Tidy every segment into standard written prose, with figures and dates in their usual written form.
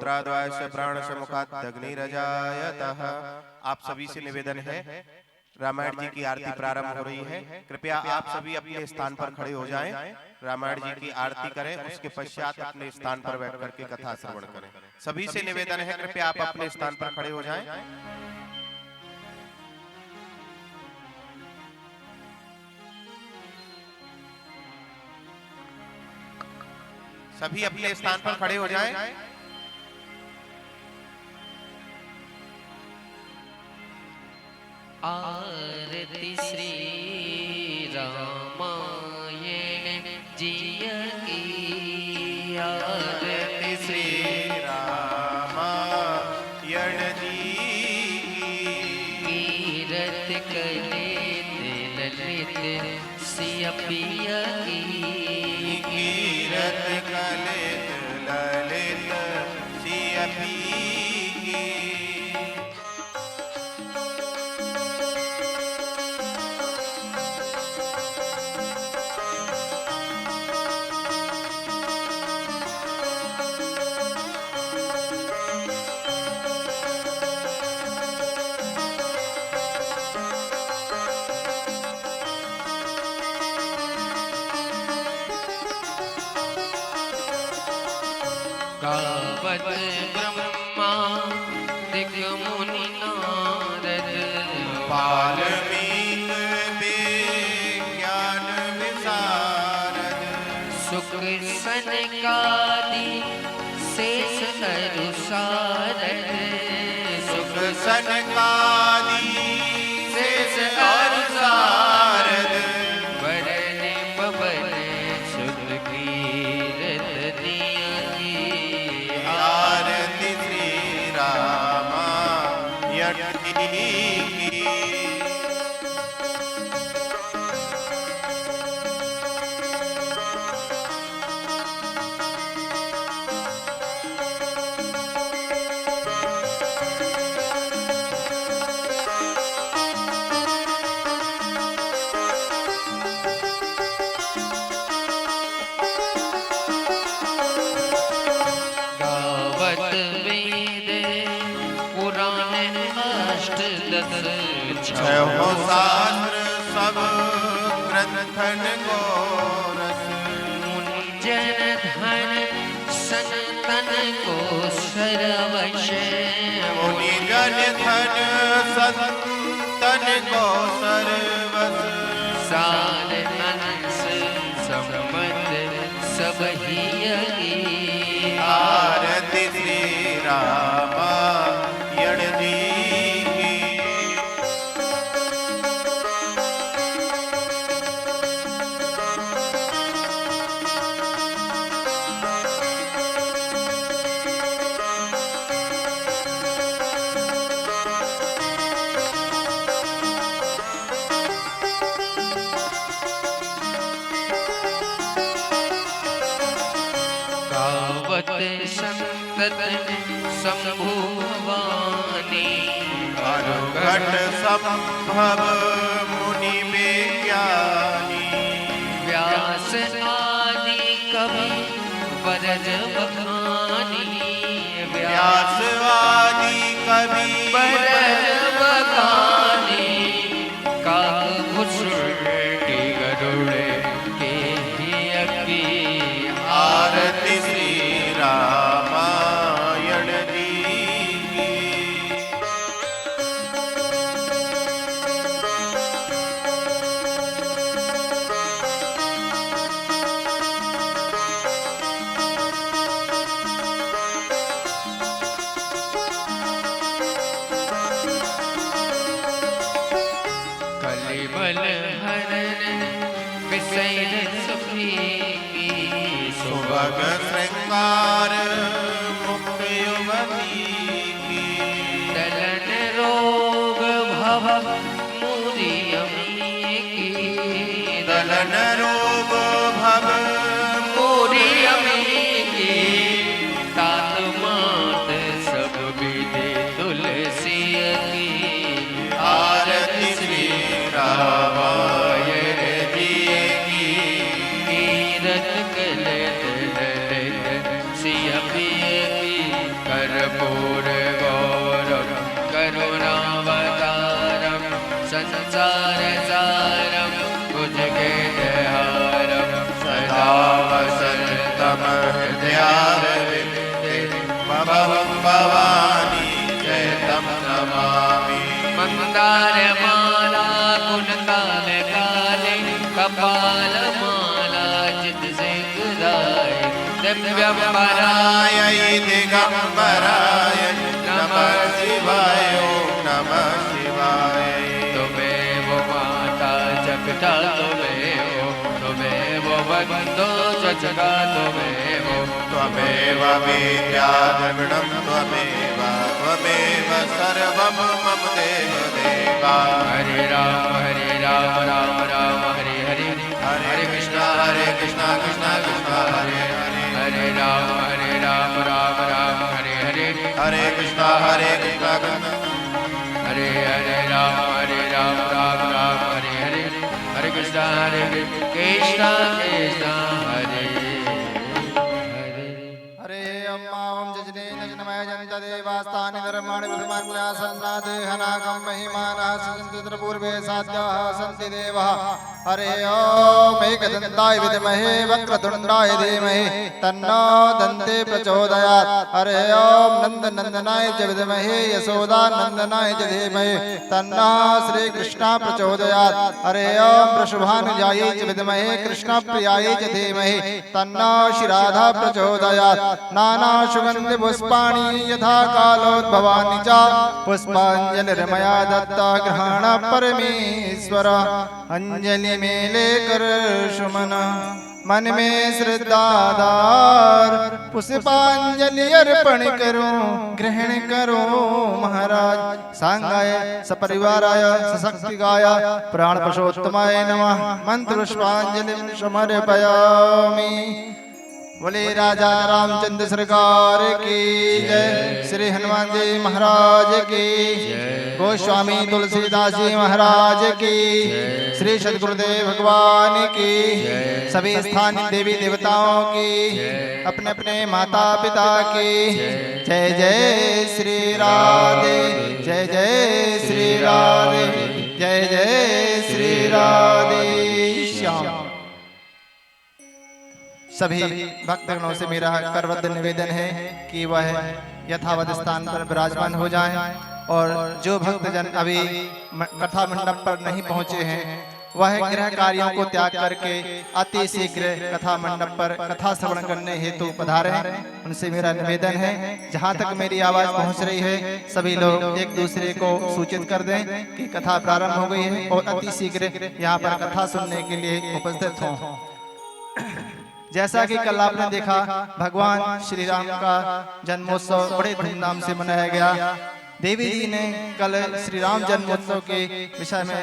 श्रोत्राद्वायस्य प्राणस्य मुखात् अग्निरजायतः। आप सभी से निवेदन है, रामायण जी की आरती प्रारंभ हो रही है। कृपया आप सभी अपने स्थान पर खड़े हो जाएं, रामायण जी की आरती करें, उसके पश्चात अपने स्थान पर बैठ करके कथा श्रवण करें। सभी से निवेदन है, कृपया आप अपने स्थान पर खड़े हो जाएं। सभी अपने स्थान पर खड़े हो जाएं। आरती श्री रामायण जिय की, आरती श्री रामायण जी की। कीरत कलित ललित सिय पिय की, कीरत कलित ललित सिय पिय की। गावत ब्रह्मा दिग मुनि नारद, वाल्मीकि विज्ञान विशारद। सुख सनकादि शेष अरु सारद, सुख सनकादि शेष अरु सारद। वरण पवन सुत कीरत नियति, आरती श्री रामायण जी की। गावत वेद पुराण अष्टदश, छहो शास्त्र सब ग्रंथन को रस। मुनि जन धन सनातन को सर्वश, मुनि जन धन संतन को सर्वस। सार अंश सम्मत सब हियगी, आरती श्री रामायण जी की। गावत संतत शंभु भवानी, अनुघट संभव मुनि विज्ञानी। व्यास आदि कवि वरज बखानी, व्यास आदि कवि वरज बखानी, काकभूषण गरुड़ के हियकी, आरती श्री रामायण जी की। कलिबल हरण विषय सुखी की, सुभग श्रृंगार मुक्त युवती की। दलन रोग भव मुरियमी की, दलन रोग भव मुरियमी की, तात मात सब विधि तुलसी की, आरती श्री रामायण जी की। कीरत कलत ललित सिय पिय की, कर्पूर गौरम करुणावतारम संसार सारम भुजगेन्द्रहारम सदा वसन्तम हृदयारविन्दे भवं भवानी चैतं नमामि। मंदारमाला गुणगान गाले कपालमाला चित सिंगाय दिव्यंबराय दिगंबराय नमः शिवाय ओम नमः शिवाय। त्वमेव माता जगता त्वमेव बन्धो जगता त्वमेव विद्या द्रविणं त्वमेव सर्वं मम देव देवा। हरे राम राम राम हरे हरे हरे कृष्णा कृष्णा कृष्णा हरे हरे। हरे राम राम हरे हरे हरे कृष्णा कृष्णा हरे हरे राम राम हरे हरे हरे कृष्णा कृष्णा हरे हरे अम्मा ओम जजने नजनमय जनित देवास्तानि धर्माणि विद्यमान्या सन्नादेहनागं महिमानः सजन्ति पूर्वे साध्याः सन्ति देवः। हरे ओम एकदन्ताय विद्महे वक्रतुण्डाय धीमहि तन्नो दन्ते प्रचोदयात्। हरे ओम नन्दनन्दनाय च विद्महे यशोदानन्दनाय च धीमहि तन्नो श्रीकृष्णः प्रचोदयात्। हरे ओम वृषभानुजायै च विद्महे कृष्णप्रियायै च धीमहि तन्नो श्रीराधा प्रचोदयात्। नाना सुगन्धि पुष्पाणि यथा कालोद्भवानि च पुष्पाञ्जलिर्मया दत्ता ग्रहण परमेश्वर। अंजलि में लेकर सुमन मन में श्रद्धाधार पुष्पांजलि अर्पण करूं ग्रहण करो महाराज। सांगाय सपरिवाराय सशक्तिकाय प्राण पुरुषोत्तमाय नमः मंत्र पुष्पांजलि समर्पयामि। बोले राजा रामचंद्र सरकार की जय, श्री हनुमान जी महाराज की, गोस्वामी तुलसीदास जी महाराज की, श्री सद्गुरुदेव भगवान की, सभी स्थानीय देवी देवताओं की, अपने अपने माता पिता की जय जय श्री राधे, जय जय श्री राधे, जय जय श्री राधे श्याम। सभी भक्तगणों से मेरा करबद्ध निवेदन है कि वह यथावत स्थान पर विराजमान हो जाएं और जो भक्तजन अभी कथा मंडप पर नहीं पहुंचे हैं वह गृह कार्यों को त्याग करके अति शीघ्र कथा मंडप पर कथा श्रवण करने हेतु पधारें। उनसे मेरा निवेदन है जहां तक मेरी आवाज पहुंच रही है सभी लोग एक दूसरे को सूचित कर दें कि कथा प्रारंभ हो गई है और अति शीघ्र यहाँ पर कथा सुनने के लिए उपस्थित हों। जैसा कि कल आपने देखा भगवान श्री राम का जन्मोत्सव बड़े धूमधाम से मनाया गया। देवी जी ने कल श्री राम जन्मोत्सव के विषय में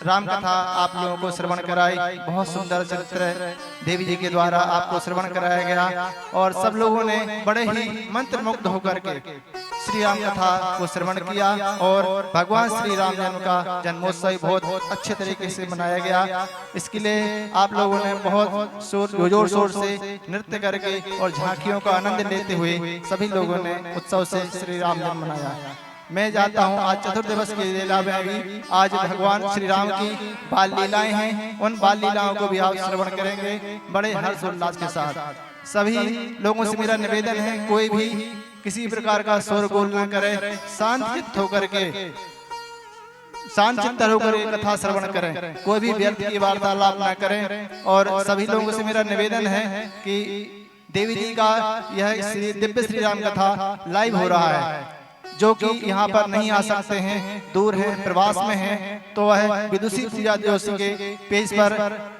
राम कथा आप लोगों को श्रवण कराई। बहुत सुंदर चरित्र देवी जी के द्वारा आपको श्रवण कराया गया और सब लोगों ने बड़े ही मंत्रमुग्ध होकर के श्री राम कथा को श्रवण किया और भगवान श्री राम जन्म का जन्मोत्सव बहुत अच्छे तरीके से मनाया गया। इसके लिए आप लोगों ने बहुत जोर शोर से नृत्य करके और झांकियों का आनंद लेते हुए सभी लोगों ने उत्सव से श्री राम जन्म मनाया। मैं जानता हूँ आज चतुर्दिवस की लीला में भी आज भगवान श्री राम की बाल लीलाएं हैं, उन बाल लीलाओं को भी आप श्रवण करेंगे बड़े हर्ष उल्लास के साथ। सभी लोगों से मेरा निवेदन है कोई भी किसी प्रकार का शोरगुल न करे, शांत चित्त होकर के शांत चित्त होकर कथा श्रवण करें, कोई भी व्यर्थ की वार्तालाप न करें। और सभी लोगों से मेरा निवेदन है कि देवी जी का यह दिव्य श्री राम कथा लाइव हो रहा है। जो कि यहाँ पर नहीं आ सकते हैं, दूर हैं, प्रवास में हैं, तो वह विदुषी पूजा जोशी के पेज पर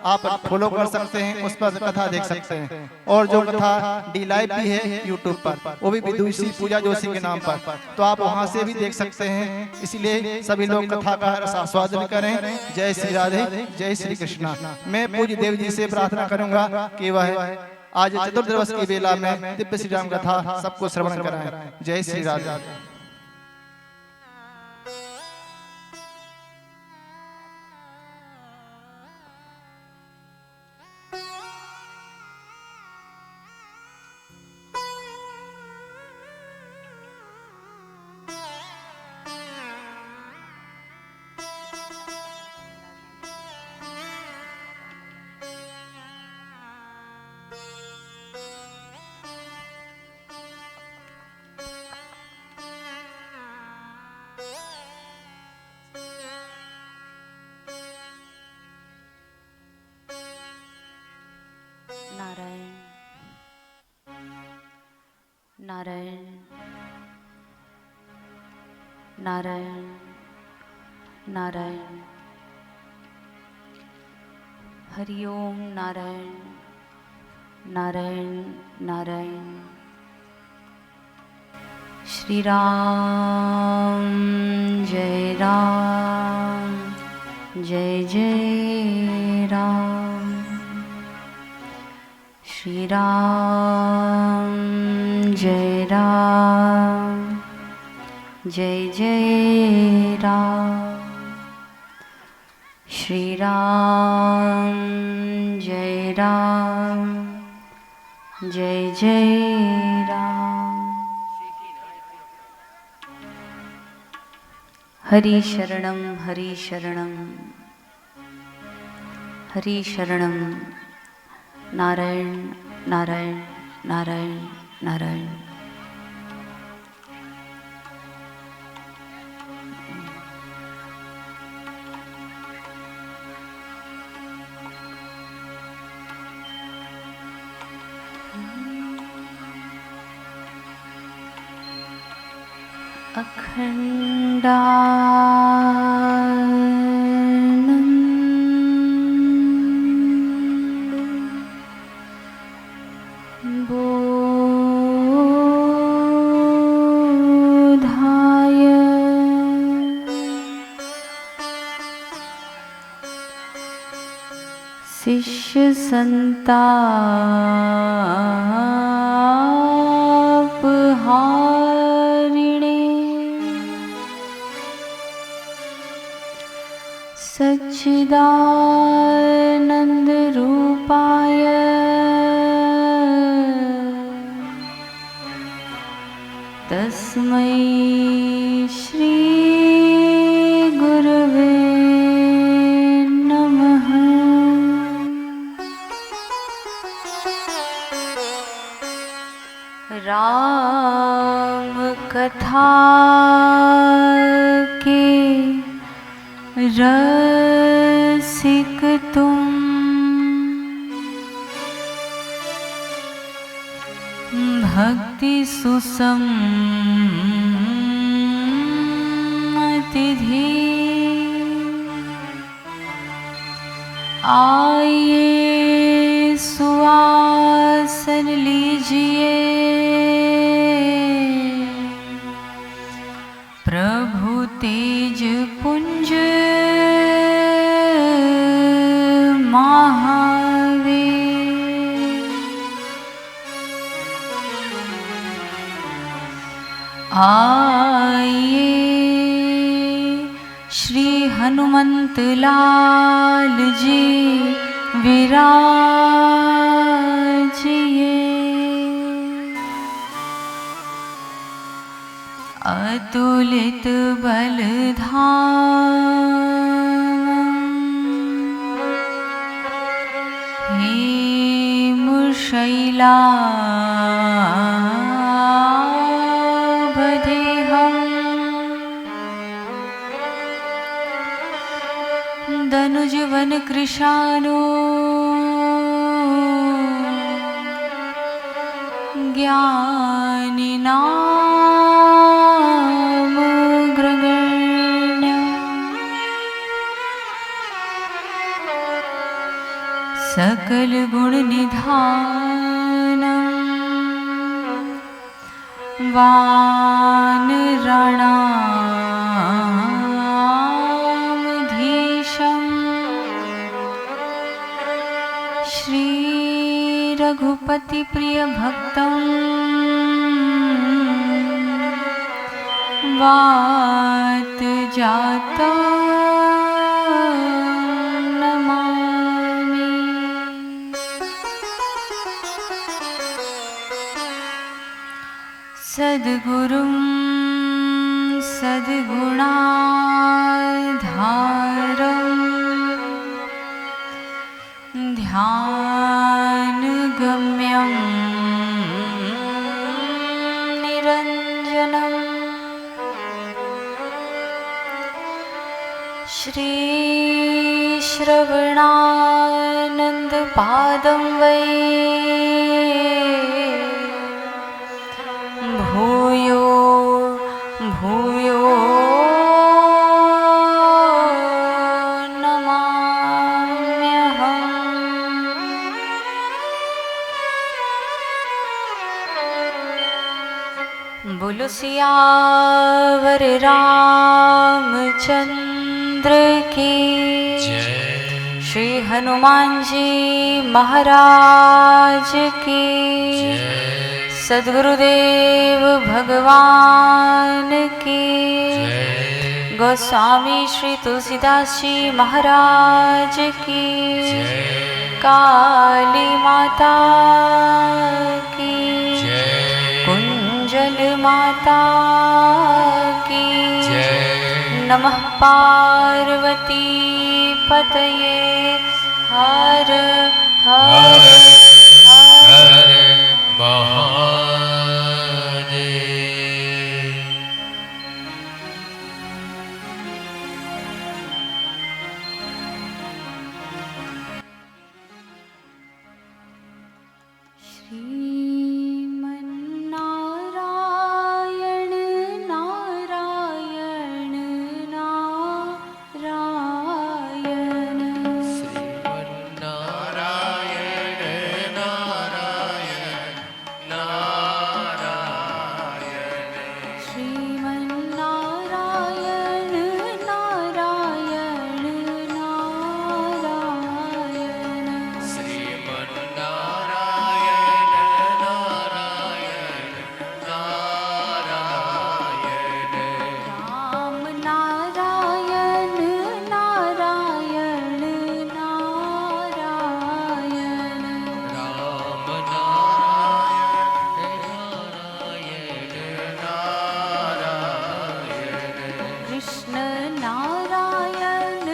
आप फॉलो कर सकते हैं, उस पर कथा देख सकते हैं। और जो कथा डी लाइव भी है यूट्यूब पर, वो भी विदुषी पूजा जोशी के नाम पर, तो आप वहाँ से भी देख सकते हैं। इसलिए सभी लोग कथा का आस्वादन करें। जय श्री राधे, जय श्री कृष्णा। मैं पूज्य देव जी से प्रार्थना करूंगा कि वह आज चतुर्दिवस की बेला में दिव्य श्री राम कथा सबको श्रवण कराएं। जय श्री राधे। नारायण नारायण नारायण। हरि ओम नारायण नारायण नारायण। श्री राम जय जय राम। श्री राम जय जय राम। श्री राम जय जय राम। हरि शरणं हरि शरणं हरि शरणं। नारायण नारायण नारायण नारायण। अखंडानंद बोधाय शिष्य संतापहारिणे सच्चिदानंद रूपाय तस्मै श्री गुरवे नमः। राम कथा के रसिक तुम भक्ति सुसम्मतिधि आइए सुआसन लीजिए। प्रभु तेज पुंज महावीर आइए। श्री हनुमंत लाल जी विराजिए। अतुलित बलधाम हेमशैलाभदेहं दनुजवन कृशानो ज्ञानिनामग्रगण्य सकल गुण निधानं वानराणामधीशं श्री रघुपति प्रिय भक्तं वात जातं नमामि। सद्गुरुं सद्गुणाधारं ध्यानगम्यं निरञ्जनं श्रीश्रवणानन्दपादं वै सियावर रामचंद्र की श्री हनुमान जी महाराज की सद्गुरुदेव भगवान की गोस्वामी श्री तुलसीदास जी महाराज की काली माता की कुंजल माता की नमः पार्वती पतये हर हर हर महादेव। श्रीमन्नारायण नारायण नारायण श्रीमन्नारायण नारायण नारायण श्रीमन्नारायण नारायण नारायण श्रीमन्नारायण नारायण नारायण राम नारायण नारायण नारायण राम नारायण नारायण कृष्ण नारायण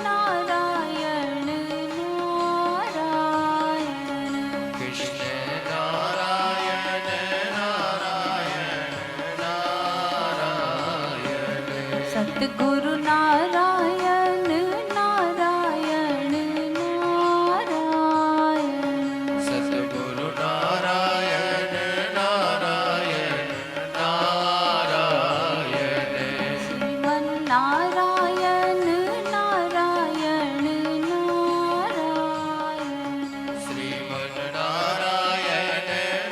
नारायण नारायण कृष्ण नारायण नारायण नारायण सतगुरु नारायण नारायण नारायण सतगुरु नारायण नारायण नारायण श्रीमन्नारायण नारायण नारायण श्रीमन्नारायण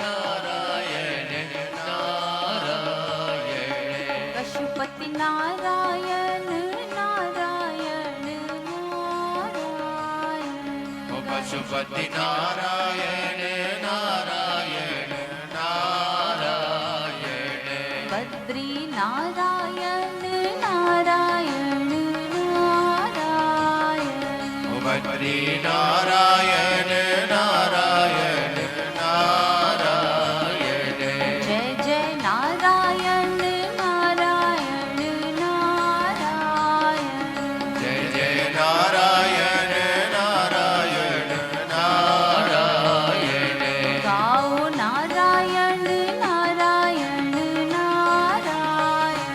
नारायण नारायण पशुपति नारायण नारायण नारायण ओ पशुपति नारायण नारायण नारायण बद्री नारायण नारायण नारायण ओ बद्री नारायण नारायण नारायण जय जय नारायण नारायण नारायण जय जय नारायण नारायण नारायण गाओ नारायण नारायण नारायण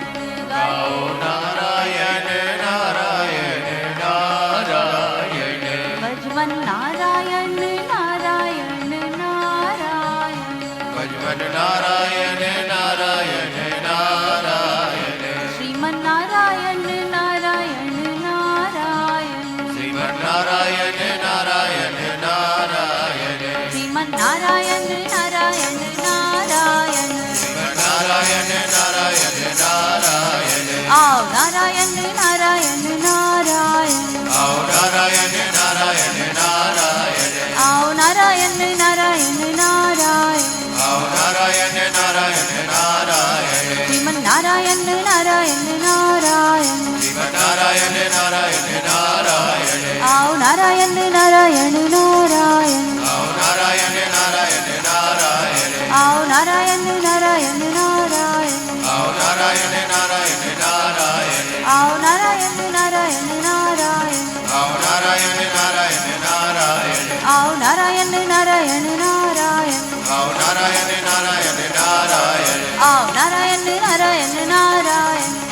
गाओ नारायण नारायण नारायण भजमन नारायण नारायण नारायण भजमन नारायण नारायण नारायण श्रीमन नारायण नारायण नारायण श्रीमन्नारायण नारायण नारायण श्रीमन नारायण नारायण नारायण नारायण नारायण नारायण आओ नारायण नारायण नारायण आओ नारायण नारायण नारायण आओ नारायण नारायण नारायण आओ नारायण नारायण नारायण श्रीमन नारायण नारायण नारायण श्रीमन्नारायण नारायण नारायण आओ नारायण नारायण नारायण आओ नारायण नारायण नारायण आओ नारायण नारायण नारायण आओ नारायण नारायण नारायण आओ नारायण नारायण नारायण आओ नारायण नारायण नारायण आओ नारायण नारायण नारायण आओ नारायण नारायण नारायण आओ नारायण नारायण नारायण आओ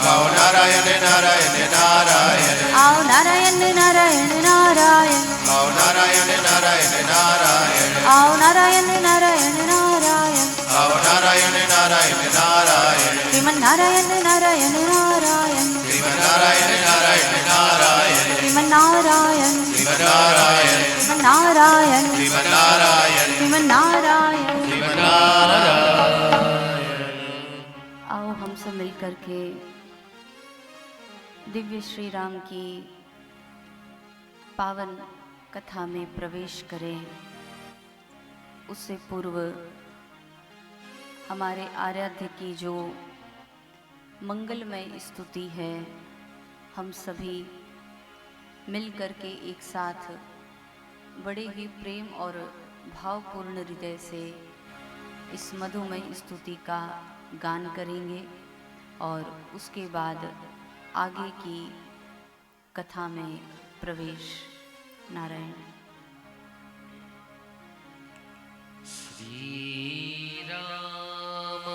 नारायण नारायण नारायण आओ नारायण नारायण नारायण आओ नारायण नारायण नारायण आओ नारायण नारायण नारायण आओ नारायण नारायण नारायण श्रीमन नारायण नारायण नारायण श्रीमन्नारायण नारायण नारायण श्रीमन नारायण श्रीमन्नारायण श्रीमन नारायण श्रीमन्नारायण श्रीमन नारायण श्रीमन्नारायण आओ हम हम सब मिलकर के दिव्य श्री राम की पावन कथा में प्रवेश करें। उससे पूर्व हमारे आराध्य की जो मंगलमय स्तुति है, हम सभी मिलकर के एक साथ बड़े ही प्रेम और भावपूर्ण हृदय से इस मधुमय स्तुति का गान करेंगे और उसके बाद आगे की कथा में प्रवेश। नारायण। श्री राम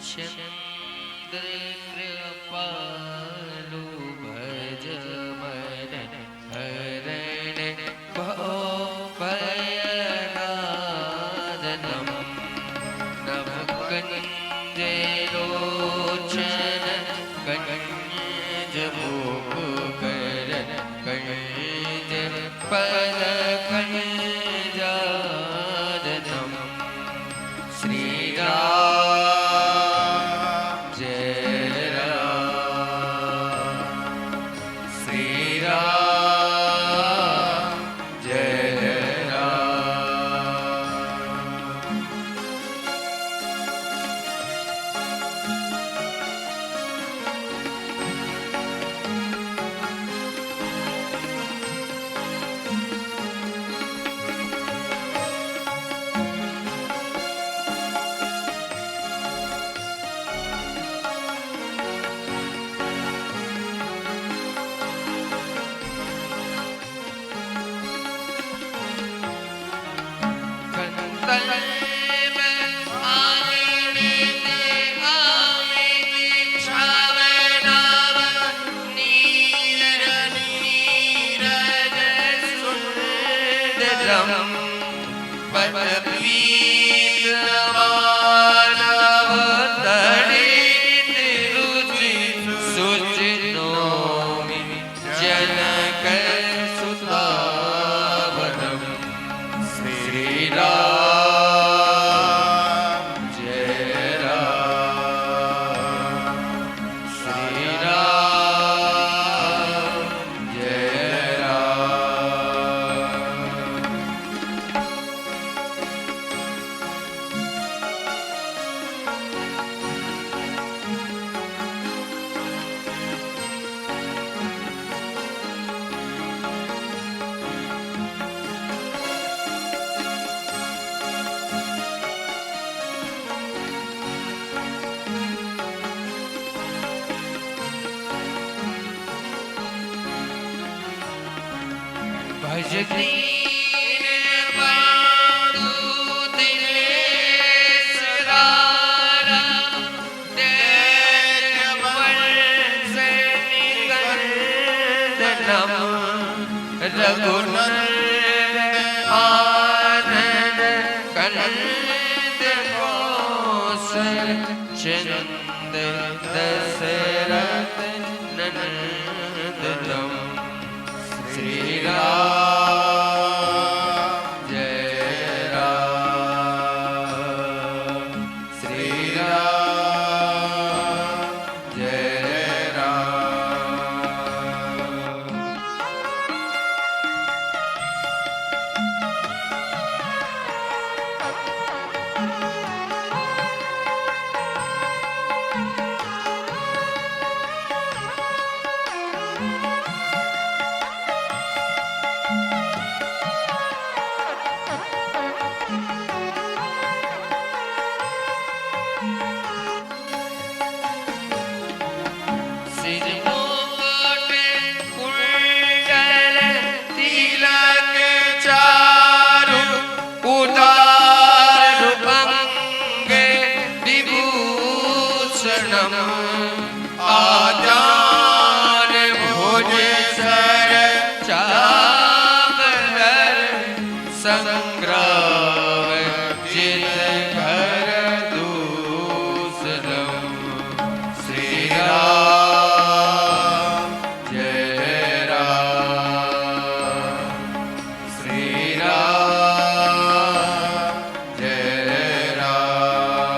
चंद्र कृपालु भज मन हरण भव भयनादनम नभ कंज लोचन कंज मुख कर कंज पद कंजाननम श्री राम जय राम श्री राम जय राम। भज दीन बंधु दिनेश रारा, दैत्य वंश निकंदनम, रघुनंदन आनन कंद कौशल चंद दशरथ नंदनम श्री राम जय राम श्री राम जय राम। आजान भुज सर चावलर संग्राम जित घर दूसरम श्री राम जय राम श्री राम जय राम।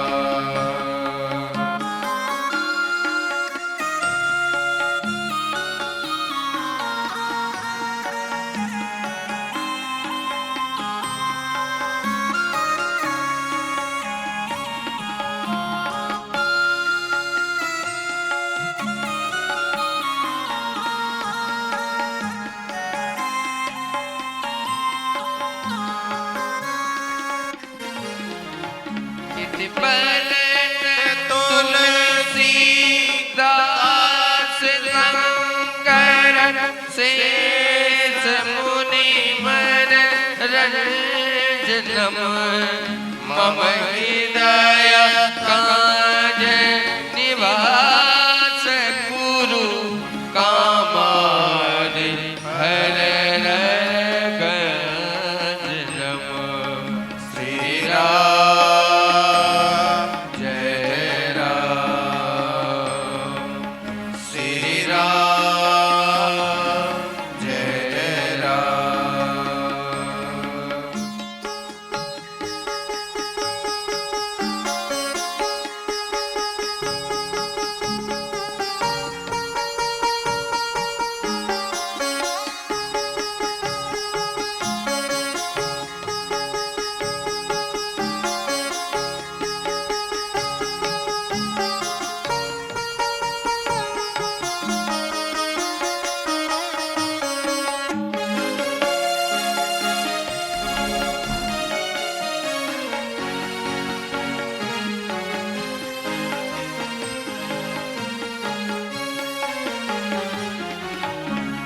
शेष मुनि मन रंजनम मम हृदय काज निवास गुरु कामादि हर गंजनम श्री राम जय राम श्री राम जय राम।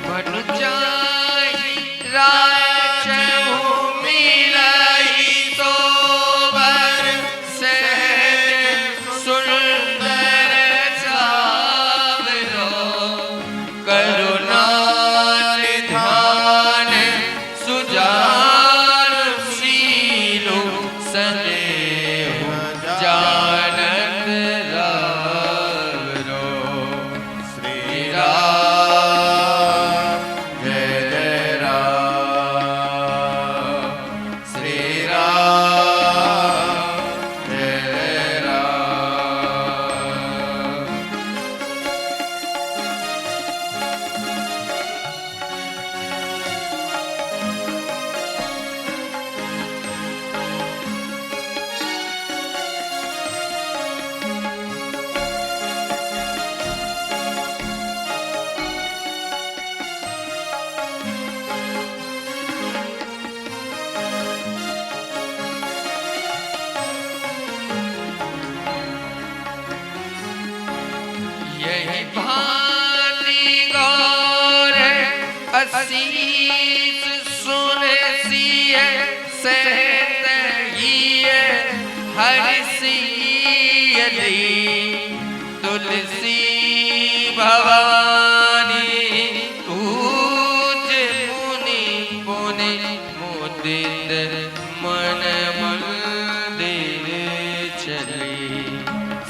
मनुजाई राजहु मिलई सोबर सहज सुंदर सावरो करुणा निधान सुजान शीलो स्नेह जानत रावरो श्री राम जय जय राम श्री राम जय राम। यही भांति गौर असीस सुने सिय सहत ही हर्षियली तुलसी भवानी पूज मुनि पुनि मुदित मन मंदिर चली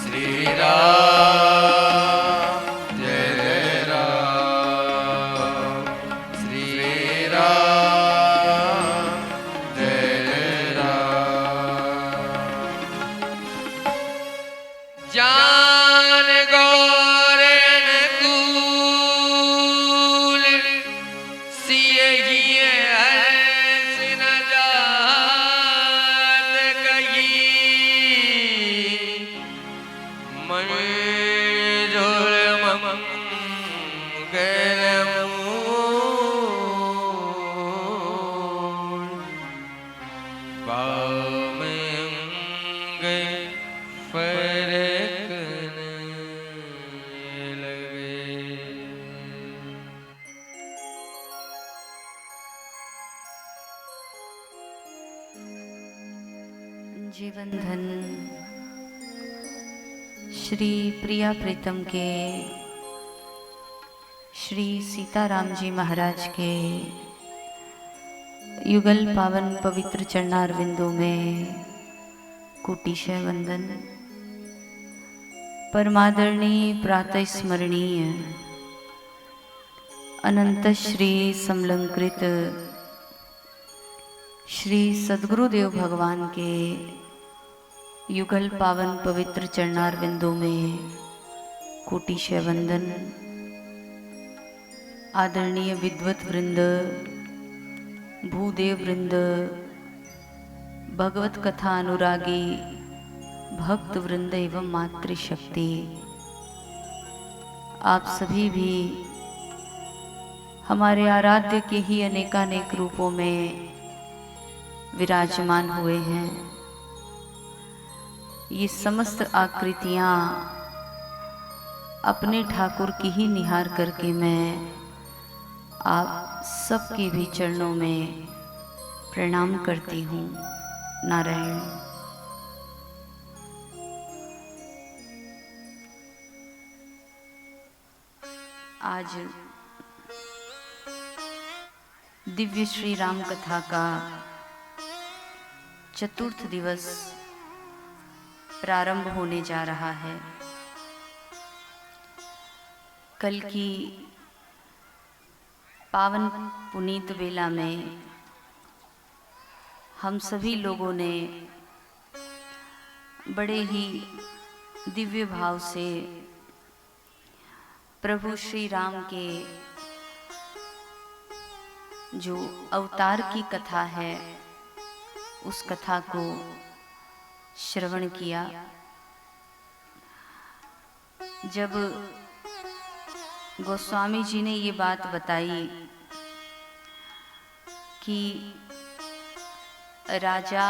श्री राम जय जय राम श्री राम जय जय राम। जान गौरन दूल सियहिए हर्ष न जात कही मंजूर मंगल मूल बामंग फरकन लगे। जीवन धन श्री प्रिया प्रीतम के श्री सीताराम जी महाराज के युगल पावन पवित्र चरणारविंदों में कोटिशय वंदन। परमादरणीय प्रातः स्मरणीय अनंत श्री समलंकृत श्री सद्गुरुदेव भगवान के युगल पावन पवित्र चरणारविंदों में कोटिशय वंदन। आदरणीय विद्वत वृंद, भूदेव वृंद, भगवत कथा अनुरागी भक्त वृंद एवं मातृशक्ति, आप सभी भी हमारे आराध्य के ही अनेकानेक रूपों में विराजमान हुए हैं। ये समस्त आकृतियाँ अपने ठाकुर की ही निहार करके मैं आप सबके भी चरणों में प्रणाम करती हूँ। नारायण। आज दिव्य श्री राम कथा का चतुर्थ दिवस प्रारंभ होने जा रहा है। कल की पावन पुनीत वेला में हम सभी लोगों ने बड़े ही दिव्य भाव से प्रभु श्री राम के जो अवतार की कथा है उस कथा को श्रवण किया। जब गोस्वामी जी ने ये बात बताई कि राजा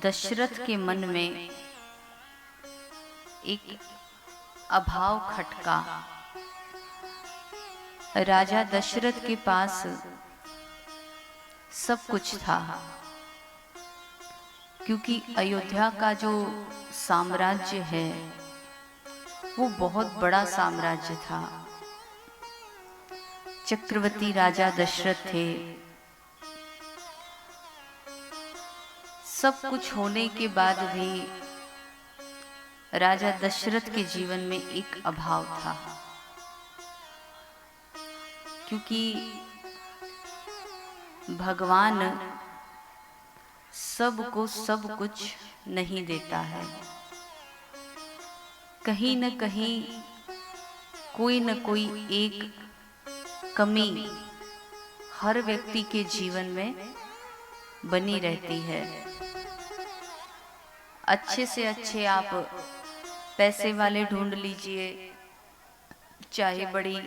दशरथ के मन में एक अभाव खटका। राजा दशरथ के पास सब कुछ था, क्योंकि अयोध्या का जो साम्राज्य है वो बहुत बड़ा साम्राज्य था। चक्रवर्ती राजा दशरथ थे। सब कुछ होने के बाद भी राजा दशरथ के जीवन में एक अभाव था, क्योंकि भगवान सबको सब कुछ नहीं देता है। कहीं न कहीं कोई न कोई एक कमी हर व्यक्ति के जीवन में बनी रहती है। अच्छे से अच्छे आप पैसे वाले ढूंढ लीजिए, चाहे बड़ी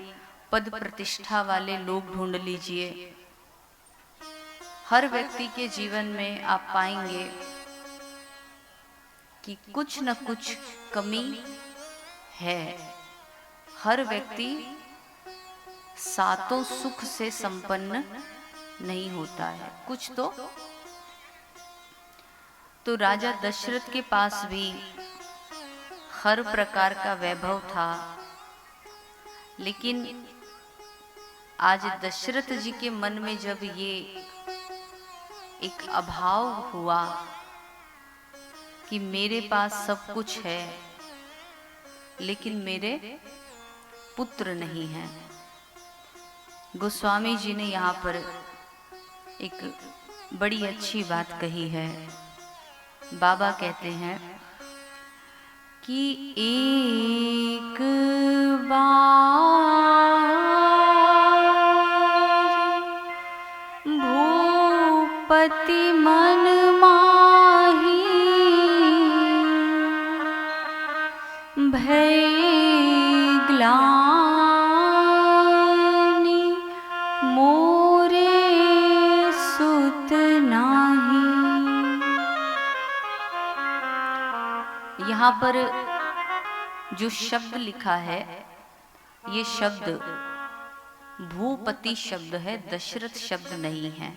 पद प्रतिष्ठा वाले लोग ढूंढ लीजिए, हर व्यक्ति के जीवन में आप पाएंगे कि कुछ न कुछ कमी है। हर व्यक्ति सातों सुख से संपन्न नहीं होता है, कुछ तो राजा दशरथ के पास भी हर प्रकार का वैभव था। लेकिन आज दशरथ जी के मन में जब ये एक अभाव हुआ कि मेरे पास सब कुछ है लेकिन मेरे पुत्र नहीं हैं, गोस्वामी जी ने यहाँ पर एक बड़ी अच्छी बात कही है। बाबा कहते हैं कि एक बार भूपति मन माही भय ग्लानि मोरे सुत नाही। यहाँ पर जो शब्द लिखा है ये शब्द भूपति शब्द है, दशरथ शब्द नहीं है।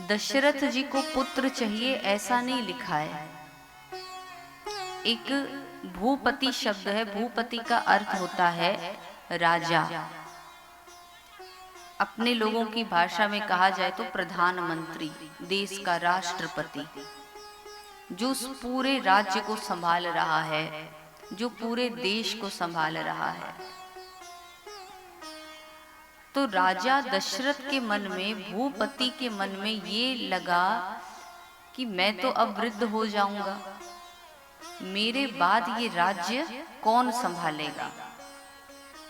दशरथ जी को पुत्र चाहिए ऐसा नहीं लिखा है। एक भूपति शब्द है। भूपति का अर्थ होता है राजा। अपने लोगों की भाषा में कहा जाए तो प्रधानमंत्री, देश का राष्ट्रपति, जो उस पूरे राज्य को संभाल रहा है, जो पूरे देश को संभाल रहा है। तो राजा दशरथ के मन में, भूपति के मन में ये लगा कि मैं तो अब वृद्ध हो जाऊंगा, मेरे बाद ये राज्य कौन संभालेगा।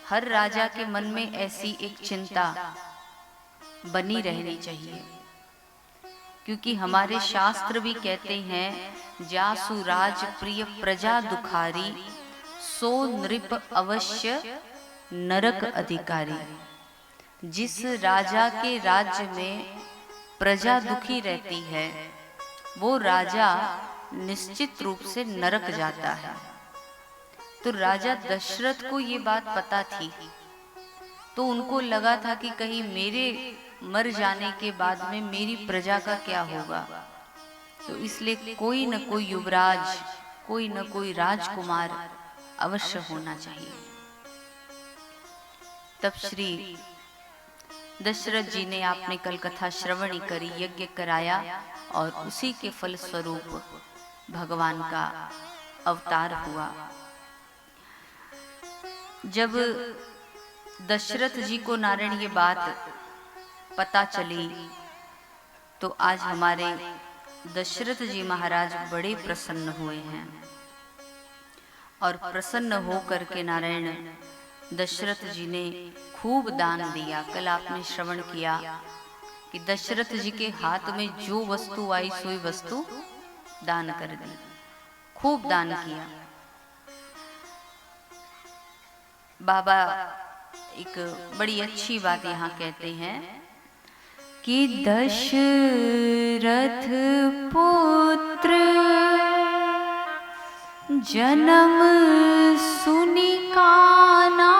हर राजा के मन में ऐसी एक चिंता बनी रहनी चाहिए, क्योंकि हमारे शास्त्र भी कहते हैं जासु राज प्रिय प्रजा दुखारी, सो नृप अवश्य नरक अधिकारी। जिस राजा के राज्य में प्रजा दुखी रहती है वो राजा निश्चित रूप से नरक जाता है। तो राजा दशरथ को ये बात पता थी, तो उनको लगा था कि कहीं मेरे मर जाने के बाद में मेरी प्रजा का क्या होगा, तो इसलिए कोई न कोई युवराज, कोई न कोई राजकुमार अवश्य होना चाहिए। तब श्री दशरथ जी ने आपने कल कथा श्रवणी करी, यज्ञ कराया और उसी के फल स्वरूप भगवान का अवतार हुआ। जब दशरथ जी को नारायण ये बात पता चली तो आज हमारे दशरथ जी महाराज बड़े प्रसन्न हुए हैं और प्रसन्न होकर के नारायण दशरथ जी ने खूब दान दिया। कल आपने श्रवण किया कि दशरथ जी के हाथ में जो वस्तु आई सोई वस्तु दान कर दी, खूब दान किया। बाबा एक बड़ी अच्छी बात यहाँ कहते हैं कि दशरथ पुत्र जन्म सुनि काना,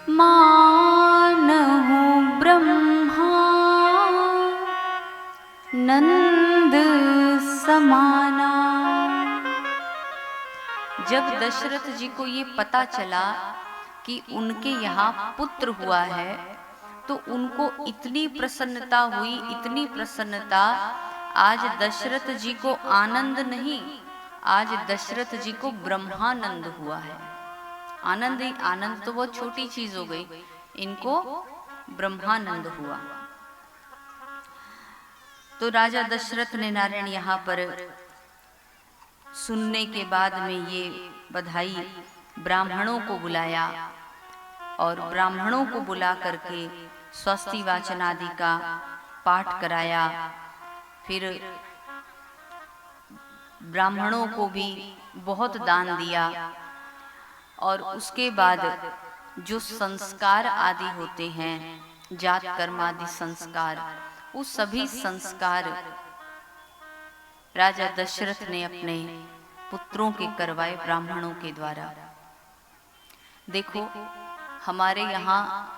मानहु ब्रह्मा नंद समाना। जब दशरथ जी को ये पता चला कि उनके यहाँ पुत्र हुआ है तो उनको इतनी प्रसन्नता हुई, इतनी प्रसन्नता, आज दशरथ जी को आनंद नहीं, आज दशरथ जी को ब्रह्मानंद हुआ है। आनंद ही आनंद तो बहुत छोटी चीज हो गई, इनको ब्रह्मानंद हुआ। तो राजा दशरथ ने नारायण यहाँ पर सुनने के बाद में ये बधाई ब्राह्मणों को बुलाया और ब्राह्मणों को बुला करके स्वस्ति वाचन आदि का पाठ कराया। फिर ब्राह्मणों को भी बहुत दान दिया और उसके बाद जो संस्कार आदि होते हैं, जात कर्म आदि संस्कार, वो सभी संस्कार राजा दशरथ ने अपने पुत्रों के करवाए ब्राह्मणों के द्वारा। देखो हमारे यहाँ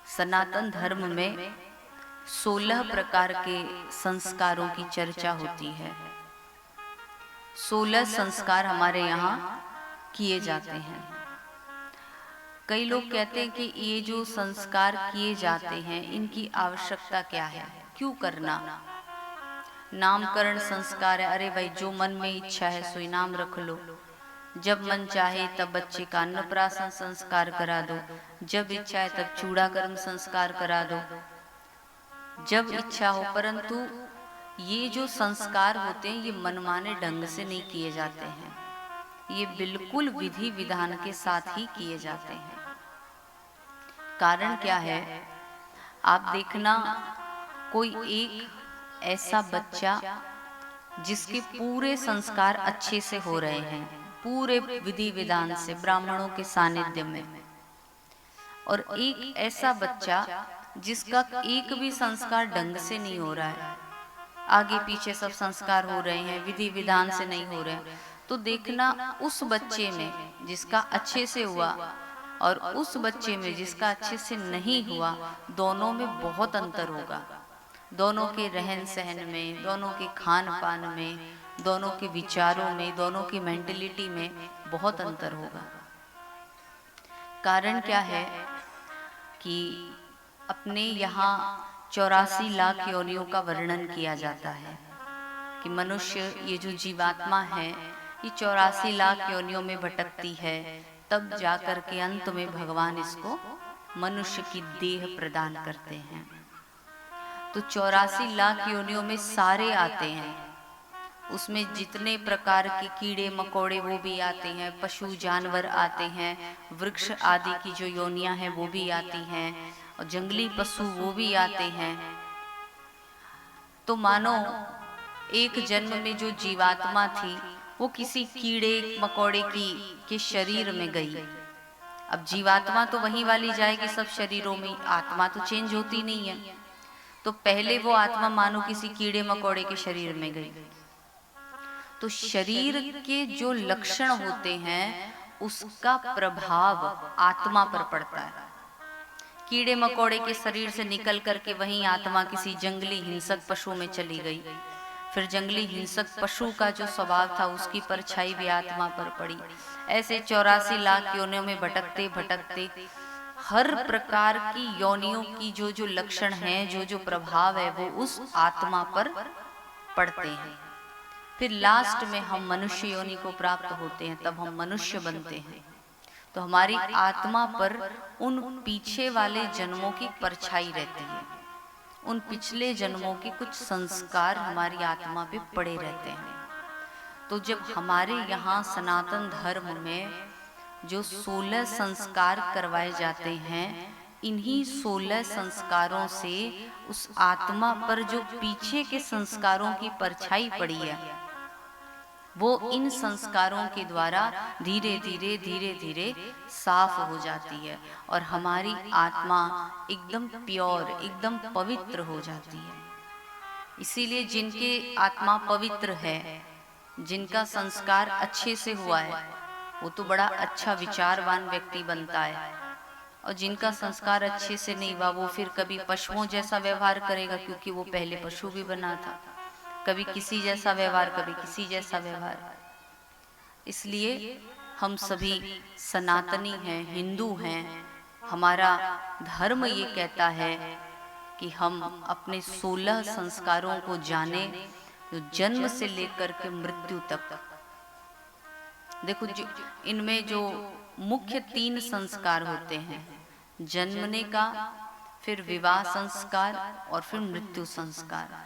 सनातन धर्म में 16 प्रकार के संस्कारों की चर्चा होती है। 16 संस्कार हमारे यहाँ किए जाते हैं। कई लोग कहते हैं कि ये जो संस्कार किए जाते हैं इनकी आवश्यकता क्या है, क्यों करना। नामकरण संस्कार है, अरे भाई जो मन में इच्छा है सो नाम रख लो, जब मन चाहे तब बच्चे का अन्नप्राशन संस्कार करा दो, जब इच्छा है तब चूड़ाकर्म संस्कार करा दो, जब इच्छा हो। परंतु ये जो संस्कार होते हैं ये मनमाने ढंग से नहीं किए जाते हैं, ये बिल्कुल विधि विधान के साथ ही किए जाते हैं। कारण क्या है, आप देखना कोई एक ऐसा बच्चा जिसके पूरे संस्कार अच्छे से हो रहे हैं, पूरे विधि विधान से ब्राह्मणों के सानिध्य में, और एक ऐसा बच्चा जिसका एक भी संस्कार ढंग से नहीं हो रहा है, आगे पीछे सब संस्कार हो रहे हैं, विधि विधान से नहीं हो रहे हैं, तो देखना उस बच्चे में जिसका अच्छे से हुआ और उस बच्चे में जिसका अच्छे से नहीं हुआ, दोनों में बहुत अंतर होगा। दोनों के रहन सहन में, दोनों के खान पान में, दोनों के विचारों में, दोनों की मेंटलिटी में बहुत अंतर होगा। कारण क्या है कि अपने यहाँ 84 लाख योनियों का वर्णन किया जाता है कि मनुष्य, ये जो जीवात्मा है, ये 84 लाख योनियों में भटकती है, तब जाकर के अंत में भगवान इसको मनुष्य की देह प्रदान करते हैं। तो 84 लाख योनियों में सारे आते हैं, उसमें जितने प्रकार के कीड़े मकोड़े वो भी आते हैं, पशु जानवर आते हैं, वृक्ष आदि की जो योनियां हैं वो भी आती हैं, और जंगली पशु वो भी आते हैं। तो मानो एक जन्म में जो जीवात्मा थी वो किसी कीड़े मकोड़े के शरीर में गई। अब जीवात्मा तो वही वाली जाएगी सब शरीरों में, आत्मा तो चेंज होती नहीं है। तो पहले वो आत्मा मानो किसी कीड़े मकोड़े के शरीर में गई, तो शरीर के जो लक्षण होते हैं उसका प्रभाव आत्मा पर पड़ता है। कीड़े मकोड़े के शरीर से निकल करके वहीं आत्मा किसी जंगली हिंसक पशु में चली गई, फिर जंगली हिंसक पशु का जो स्वभाव था उसकी परछाई भी आत्मा पर पड़ी। ऐसे 84 लाख योनियों में भटकते भटकते हर प्रकार की योनियों की जो जो लक्षण हैं, जो जो प्रभाव है, वो उस आत्मा पर पड़ते हैं। फिर लास्ट में हम मनुष्य योनि को प्राप्त होते हैं, तब हम मनुष्य बनते हैं। तो हमारी आत्मा पर उन पीछे वाले जन्मों की परछाई रहती है, उन पिछले जन्मों के कुछ संस्कार हमारी आत्मा पे पड़े रहते हैं। तो जब हमारे यहाँ सनातन धर्म में जो 16 संस्कार करवाए जाते हैं, इन्हीं 16 संस्कारों से उस आत्मा पर जो पीछे के संस्कारों की परछाई पड़ी है, वो इन संस्कारों के द्वारा धीरे धीरे धीरे धीरे साफ हो जाती है और हमारी आत्मा एकदम प्योर, एकदम पवित्र हो जाती है। इसीलिए जिनके आत्मा पवित्र है, जिनका संस्कार अच्छे से हुआ है, वो तो बड़ा अच्छा विचारवान व्यक्ति बनता है। और जिनका संस्कार अच्छे से नहीं हुआ, वो फिर कभी पशुओं जैसा व्यवहार करेगा, क्योंकि वो पहले पशु भी बना था। कभी किसी जैसा व्यवहार, कभी किसी जैसा व्यवहार। इसलिए हम सभी सनातनी हैं, हिंदू हैं। हमारा धर्म ये कहता है कि हम अपने 16 संस्कारों को जाने, जो जन्म से लेकर के मृत्यु तक। देखो, इनमें जो मुख्य 3 संस्कार होते हैं, जन्मने का, फिर विवाह संस्कार और फिर मृत्यु संस्कार।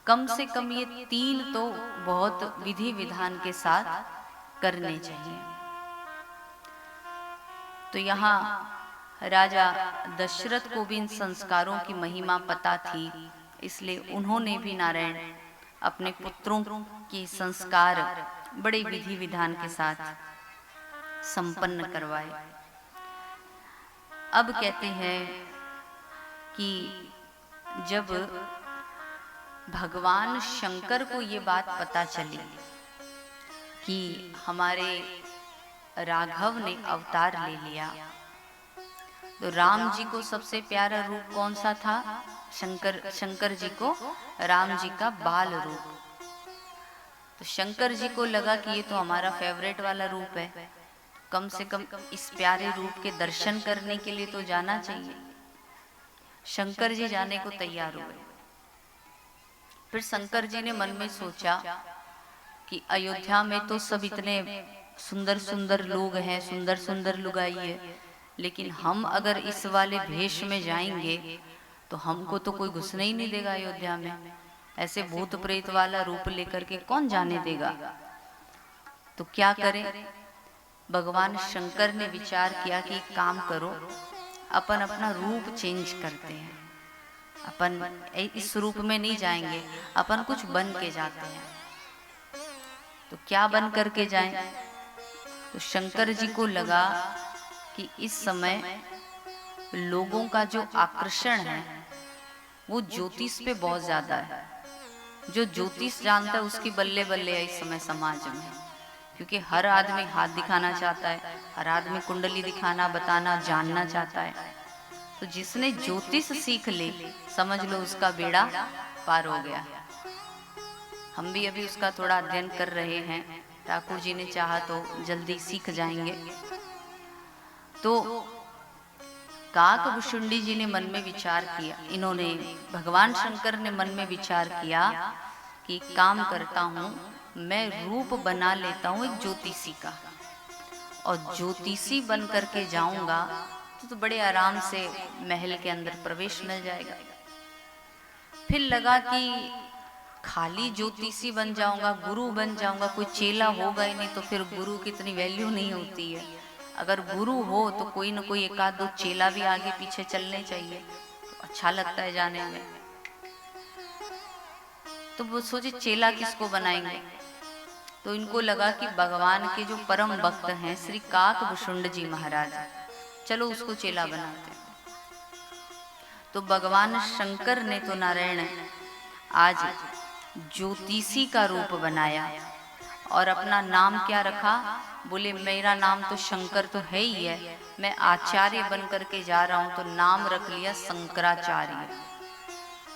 कम से कम ये 3 तो बहुत विधि विधान के साथ करने चाहिए। तो यहाँ राजा दशरथ को भी इन संस्कारों की महिमा पता थी, इसलिए उन्होंने भी नारायण अपने पुत्रों के संस्कार बड़े विधि विधान के साथ संपन्न करवाए। अब कहते हैं कि जब भगवान शंकर को ये बात पता चली कि हमारे राघव ने अवतार ले लिया, तो राम जी को सबसे प्यारा रूप कौन सा था? शंकर जी को राम जी का बाल रूप। तो शंकर जी को लगा कि ये तो हमारा फेवरेट वाला रूप है, कम से कम इस प्यारे रूप के दर्शन करने के लिए तो जाना चाहिए। शंकर जी जाने को तैयार हुए। फिर शंकर जी ने मन में सोचा कि अयोध्या में तो सब इतने सुंदर सुंदर लोग हैं, सुंदर सुंदर लुगाई है, लेकिन हम अगर इस वाले भेष में जाएंगे तो हमको तो कोई घुसने ही नहीं देगा अयोध्या में। ऐसे भूत प्रेत वाला रूप लेकर के कौन जाने देगा? तो क्या करें? भगवान शंकर ने विचार किया कि एक काम करो, अपन अपना रूप चेंज करते हैं। अपन इस रूप में नहीं जाएंगे, अपन कुछ बन के जाते हैं। तो क्या बन करके जाएं? तो शंकर जी को लगा कि इस समय लोगों का जो आकर्षण है वो ज्योतिष पे बहुत ज्यादा है। जो ज्योतिष जानता है उसकी बल्ले बल्ले है इस समय समाज में, क्योंकि हर आदमी हाथ दिखाना चाहता है, हर आदमी कुंडली दिखाना, बताना, जानना चाहता है। तो जिसने ज्योतिष सीख ली, समझ लो उसका बेड़ा पार हो गया। हम भी अभी उसका थोड़ा अध्ययन कर रहे हैं। ठाकुर जी ने चाहा तो जल्दी सीख जाएंगे। तो काकभुषुंडी जी ने मन में विचार किया, इन्होंने भगवान शंकर ने मन में विचार किया कि काम करता हूँ, मैं रूप बना लेता हूँ एक ज्योतिषी का, और ज्योतिषी बन करके जाऊंगा तो बड़े आराम से महल के अंदर प्रवेश मिल जाएगा। फिर लगा कि खाली ज्योतिषी बन जाऊंगा, गुरु बन जाऊंगा, कोई चेला होगा ही नहीं, तो फिर गुरु की इतनी वैल्यू नहीं होती है। अगर गुरु हो तो कोई न कोई एक आध दो चेला भी आगे पीछे चलने चाहिए, तो अच्छा लगता है जाने में। तो वो सोचे चेला किसको बनाएंगे? तो इनको लगा कि भगवान के जो परम भक्त हैं श्री काकभुषुंड जी महाराज, चलो उसको चेला बनाते हैं। तो भगवान शंकर ने तो नारायण आज ज्योतिषी का रूप बनाया और अपना नाम क्या रखा? बोले मेरा नाम तो शंकर तो है ही है, मैं आचार्य बन करके जा रहा हूं, तो नाम रख लिया शंकराचार्य,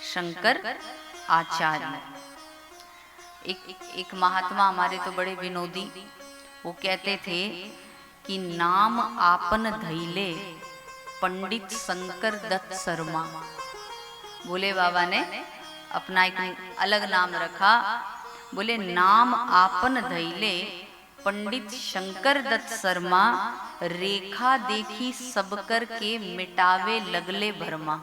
शंकर आचार्य। एक महात्मा हमारे तो बड़े विनोदी, वो कहते थे कि नाम आपन धैले पंडित शंकर दत्त शर्मा। भोले बाबा ने अपना एक अलग नाम रखा, बोले नाम आपन धैले पंडित शंकर दत्त शर्मा, रेखा देखी सब कर के मिटावे लगले भरमा।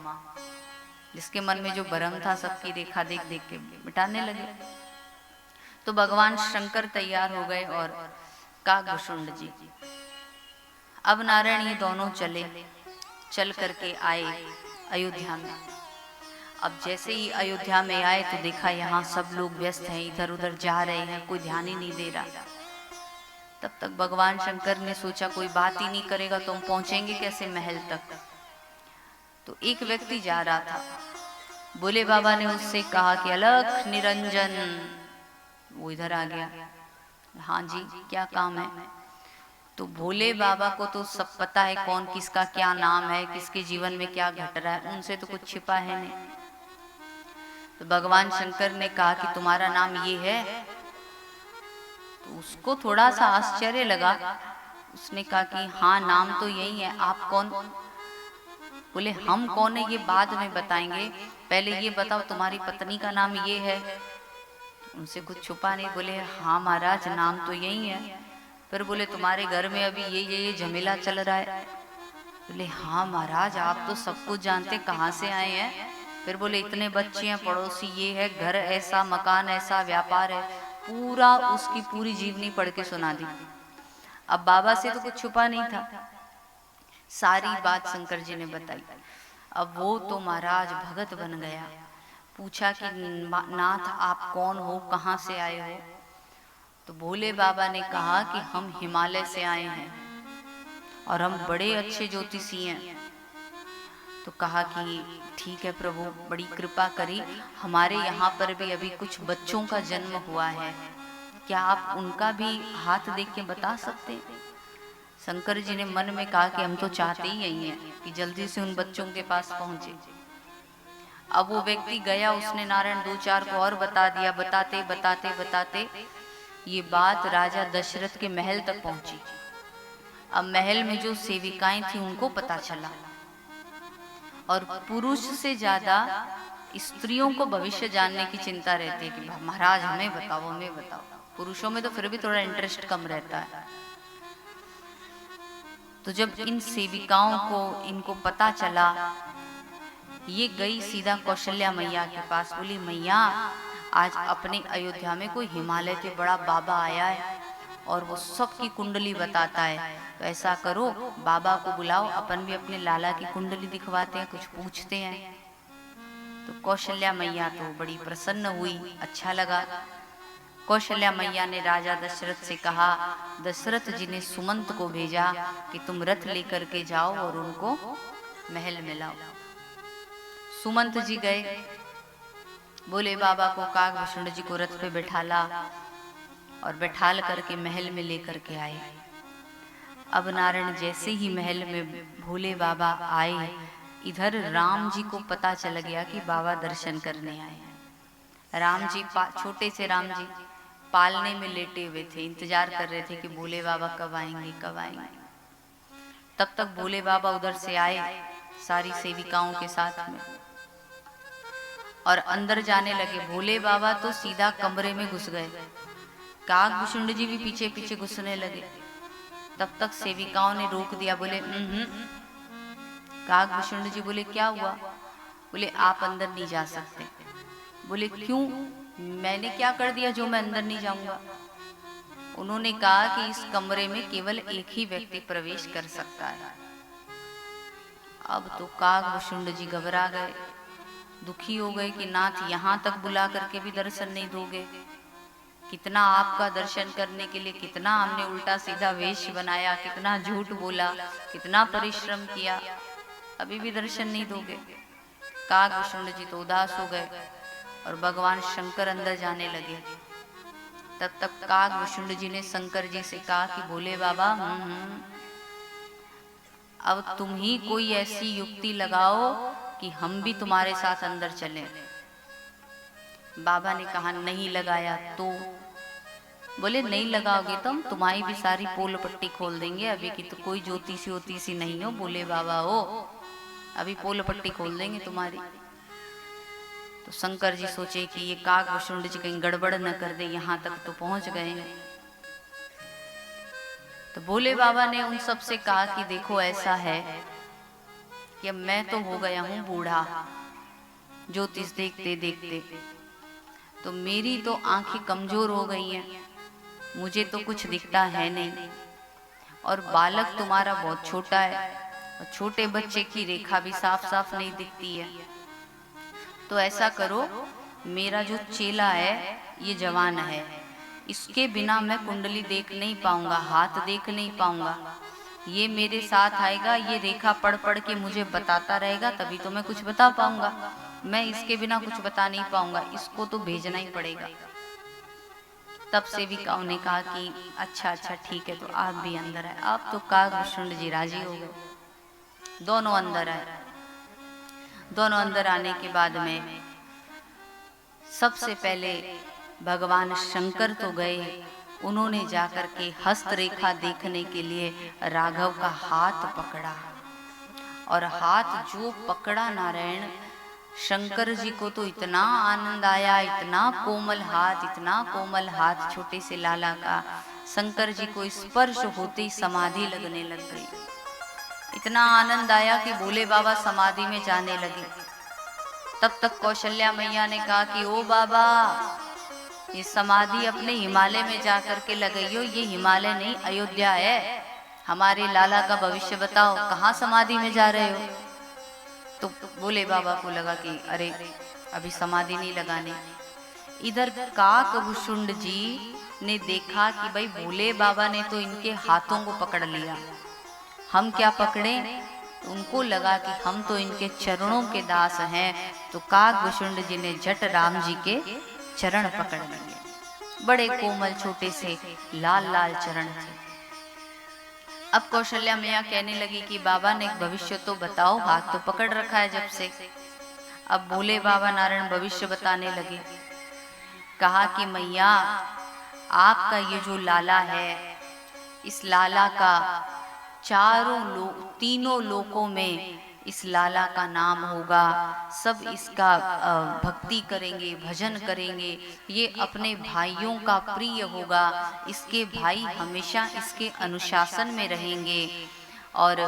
जिसके मन में जो भरम था सबकी रेखा देख देख के मिटाने लगे। तो भगवान शंकर तैयार हो गए और कागभूषुंड जी। अब नारायण ये दोनों चल करके आए अयोध्या में। अब जैसे ही अयोध्या में आए तो देखा यहाँ सब लोग व्यस्त हैं, इधर उधर जा रहे हैं, कोई ध्यान ही नहीं दे रहा। तब तक भगवान शंकर ने सोचा कोई बात ही नहीं करेगा तो हम पहुंचेंगे कैसे महल तक। तो एक व्यक्ति जा रहा था, भोले बाबा ने उससे कहा कि अलख निरंजन। वो इधर आ गया, हाँ जी क्या काम है? तो भोले बाबा को तो सब पता है कौन किसका क्या नाम है, किसके जीवन में क्या घट रहा है, उनसे तो कुछ छिपा है नहीं। तो भगवान शंकर ने कहा कि तुम्हारा नाम ये है। तो उसको थोड़ा सा आश्चर्य लगा, उसने कहा कि हाँ नाम तो यही है, आप कौन? बोले हम कौन है ये बाद में बताएंगे, पहले ये बताओ तुम्हारी पत्नी का नाम ये है। उनसे कुछ छुपा नहीं, बोले हाँ महाराज नाम तो यही है। फिर बोले तुम्हारे घर में अभी ये झमेला चल रहा है। बोले हाँ महाराज आप तो सब कुछ जानते, कहाँ से आए हैं? फिर बोले इतने बच्चे हैं, पड़ोसी ये है, घर ऐसा, मकान ऐसा, व्यापार है, पूरा उसकी पूरी जीवनी पढ़ के सुना दी। अब बाबा से तो कुछ छुपा नहीं था, सारी बात शंकर जी ने बताई। अब वो तो महाराज भगत बन गया। पूछा कि नाथ आप कौन हो, कहाँ से आए हो? तो भोले बाबा ने कहा कि हम हिमालय से आए हैं और हम बड़े अच्छे ज्योतिषी हैं। तो कहा कि ठीक है प्रभु, बड़ी कृपा करी, हमारे यहाँ पर भी अभी कुछ बच्चों का जन्म हुआ है, क्या आप उनका भी हाथ देख के बता सकते हैं? शंकर जी ने मन में कहा कि हम तो चाहते ही यही हैं कि जल्दी से उन बच्चों के पास पहुंचे। अब वो व्यक्ति गया, उसने नारायण दो चार को और बता दिया। बताते बताते बताते ये बात राजा दशरथ के महल तक पहुंची। अब महल में जो सेविकाएं थी उनको पता चला, और पुरुष से ज्यादा स्त्रियों को भविष्य जानने की चिंता रहती है कि महाराज हमें बताओ हमें बताओ। पुरुषों में तो फिर भी थोड़ा इंटरेस्ट कम रहता है। तो जब इन सेविकाओं को इनको पता चला, ये गई सीधा कौशल्या मैया के पास। बोली मैया आज अपने अयोध्या में कोई हिमालय के बड़ा बाबा आया है और वो सबकी कुंडली बताता है, तो ऐसा करो बाबा को बुलाओ, अपन भी अपने लाला की कुंडली दिखवाते हैं, कुछ पूछते हैं। तो कौशल्या मैया तो बड़ी प्रसन्न हुई, अच्छा लगा। कौशल्या मैया ने राजा दशरथ से कहा, दशरथ जी ने सुमंत को भेजा कि तुम रथ लेकर के जाओ और उनको महल में लाओ। सुमंत जी गए, बोले बाबा को कागभूषुंड जी को रथ पे बैठाला और बैठाल करके महल में लेकर के आए। अब नारायण जैसे ही महल में भोले बाबा आए, इधर राम जी को पता चल गया कि बाबा दर्शन करने आए हैं। राम जी छोटे से राम जी पालने में लेटे हुए थे, इंतजार कर रहे थे कि भोले बाबा कब आएंगे कब आएंगे। तब तक भोले बाबा उधर से आए सारी सेविकाओं के साथ में और अंदर जाने लगे। भोले बाबा तो सीधा कमरे में घुस गए, कागभूषुंड जी भी पीछे पीछे घुसने लगे। तब तक सेविकाओं ने रोक दिया, बोले कागभूषुंड जी बोले क्या हुआ? बोले आप अंदर नहीं जा सकते। बोले क्यों, मैंने क्या कर दिया जो मैं अंदर नहीं जाऊंगा? उन्होंने कहा कि इस कमरे में केवल एक ही व्यक्ति प्रवेश कर सकता है। अब तो कागभूषुंड जी घबरा गए, दुखी हो गए कि नाथ यहाँ तक बुला करके भी दर्शन नहीं दोगे। कितना आपका दर्शन करने के लिए कितना हमने उल्टा सीधा वेश बनाया, कितना झूठ बोला, कितना परिश्रम किया, अभी भी दर्शन नहीं दोगे। कागभूषुंड जी तो उदास हो गए और भगवान शंकर अंदर जाने लगे। तब तक काकभूषुंड जी ने शंकर जी से कहा कि भोले बाबा अब तुम ही कोई ऐसी युक्ति लगाओ कि हम भी तुम्हारे साथ अंदर चलें। बाबा ने कहा नहीं लगाया तो? बोले नहीं लगाओगे तो हम तुम्हारी भी सारी पोल पट्टी खोल देंगे। अभी की तो कोई ज्योतिषी होतीसी नहीं हो बोले बाबा हो, अभी पोल पट्टी खोल देंगे तुम्हारी। तो शंकर जी सोचे कि ये काकभूषुंड जी कहीं गड़बड़ न कर दे, यहाँ तक तो पहुंच गए हैं। तो भोले बाबा ने उन सब से कहा कि देखो ऐसा है कि अब मैं तो हो गया हूं बूढ़ा, ज्योतिष देखते देखते, तो मेरी तो आंखें कमजोर हो गई हैं, मुझे तो कुछ दिखता है नहीं, और बालक तुम्हारा बहुत छोटा है, और छोटे बच्चे की रेखा भी साफ साफ नहीं दिखती है। तो ऐसा करो, मेरा जो चेला है ये जवान है, इसके बिना मैं कुंडली देख नहीं पाऊंगा, हाथ देख नहीं पाऊंगा। ये मेरे साथ आएगा, ये रेखा पढ़ पढ़ के मुझे बताता रहेगा, तभी तो मैं कुछ बता पाऊंगा। मैं इसके बिना कुछ बता नहीं पाऊंगा, इसको तो भेजना ही पड़ेगा। तब से भी उन्होंने कहा कि अच्छा अच्छा ठीक है, तो आप भी अंदर आए। आप तो काकभूषुंड जी राजी हो गए, दोनों अंदर आए। दोनों अंदर आने के बाद में सबसे पहले भगवान शंकर तो गए, उन्होंने जाकर के हस्तरेखा देखने के लिए राघव का हाथ पकड़ा, और हाथ जो पकड़ा नारायण, शंकर जी को तो इतना आनंद आया, इतना कोमल हाथ, इतना कोमल हाथ छोटे से लाला का। शंकर जी को स्पर्श होते ही समाधि लगने लग गई। इतना आनंद आया कि भोले बाबा समाधि में जाने लगे। तब तक कौशल्या मैया ने कहा कि ओ बाबा, ये समाधि अपने हिमालय में जाकर के लगाइयो, ये हिमालय नहीं अयोध्या है, हमारे लाला का भविष्य बताओ, कहाँ समाधि में जा रहे हो? तो भोले बाबा को लगा कि अरे अभी समाधि नहीं लगाने। इधर काकभूषुंड जी ने देखा कि भाई भोले बाबा ने तो इनके हाथों को पकड़ लिया, हम क्या पकड़े? उनको लगा कि हम तो इनके चरणों के दास हैं। तो काकभूषुंड जी ने झट राम जी के चरण पकड़ लिए। बड़े कोमल छोटे से लाल लाल चरण थे। अब कौशल्या मैया कहने लगी कि बाबा ने भविष्य तो बताओ, हाथ तो पकड़ रखा है जब से। अब भोले बाबा नारायण भविष्य बताने लगे। कहा कि मैया, आपका ये जो लाला है, इस लाला का तीनों लोकों में इस लाला का नाम होगा, सब इसका भक्ति करेंगे, भजन करेंगे, ये अपने भाइयों का प्रिय होगा, इसके भाई हमेशा इसके अनुशासन में रहेंगे, और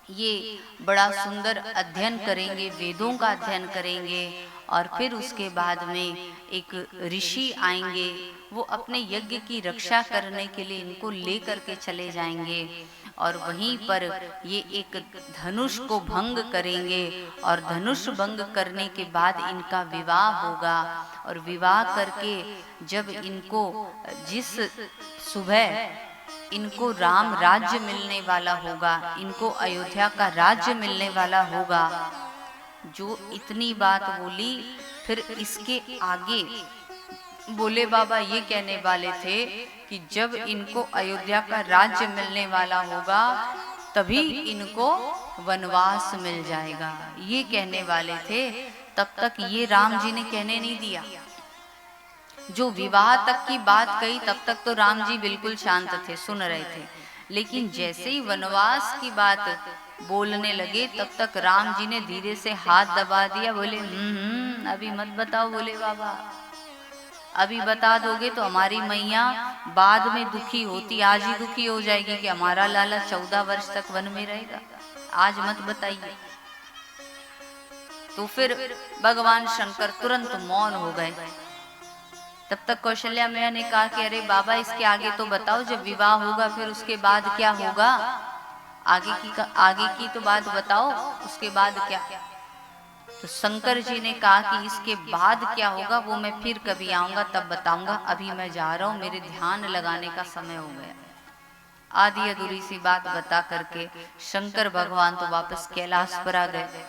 ये बड़ा सुंदर अध्ययन करेंगे, वेदों का अध्ययन करेंगे, और फिर उसके बाद में एक ऋषि आएंगे, वो अपने यज्ञ की रक्षा करने के लिए इनको लेकर के चले जाएंगे, और वहीं पर ये एक धनुष को भंग करेंगे, और धनुष भंग करने के बाद इनका विवाह होगा, और विवाह करके जब इनको जिस सुबह इनको राम राज्य मिलने वाला होगा, इनको अयोध्या का राज्य मिलने वाला होगा। जो इतनी बात बोली, फिर इसके आगे भोले बाबा ये कहने वाले थे कि जब इनको अयोध्या का राज्य मिलने वाला होगा तभी इनको वनवास मिल जाएगा, ये कहने वाले थे। तब तक ये राम जी ने कहने नहीं दिया। जो विवाह तक की बात कही तब तक तो राम जी बिल्कुल शांत थे, सुन रहे थे, लेकिन जैसे ही वनवास की बात बोलने लगे तब तक राम जी ने धीरे से हाथ दबा दिया। बोले अभी मत बताओ भोले बाबा, अभी बता दोगे तो हमारी मैया बाद में दुखी होती, आज ही दुखी हो जाएगी कि हमारा लाला 14 वर्ष तक वन में रहेगा, आज मत बताइए। तो फिर भगवान शंकर तुरंत मौन हो गए। तब तक कौशल्या मैया ने कहा कि अरे बाबा, इसके आगे तो बताओ, जब विवाह होगा फिर उसके बाद क्या होगा, आगे की तो बात बताओ, उसके बाद क्या। तो शंकर जी ने कहा कि इसके बाद क्या होगा वो मैं फिर कभी आऊंगा तब बताऊंगा, अभी मैं जा रहा हूं, मेरे ध्यान लगाने का समय हो गया। आधी अधूरी सी बात बता करके शंकर भगवान तो वापस कैलाश पर आ गए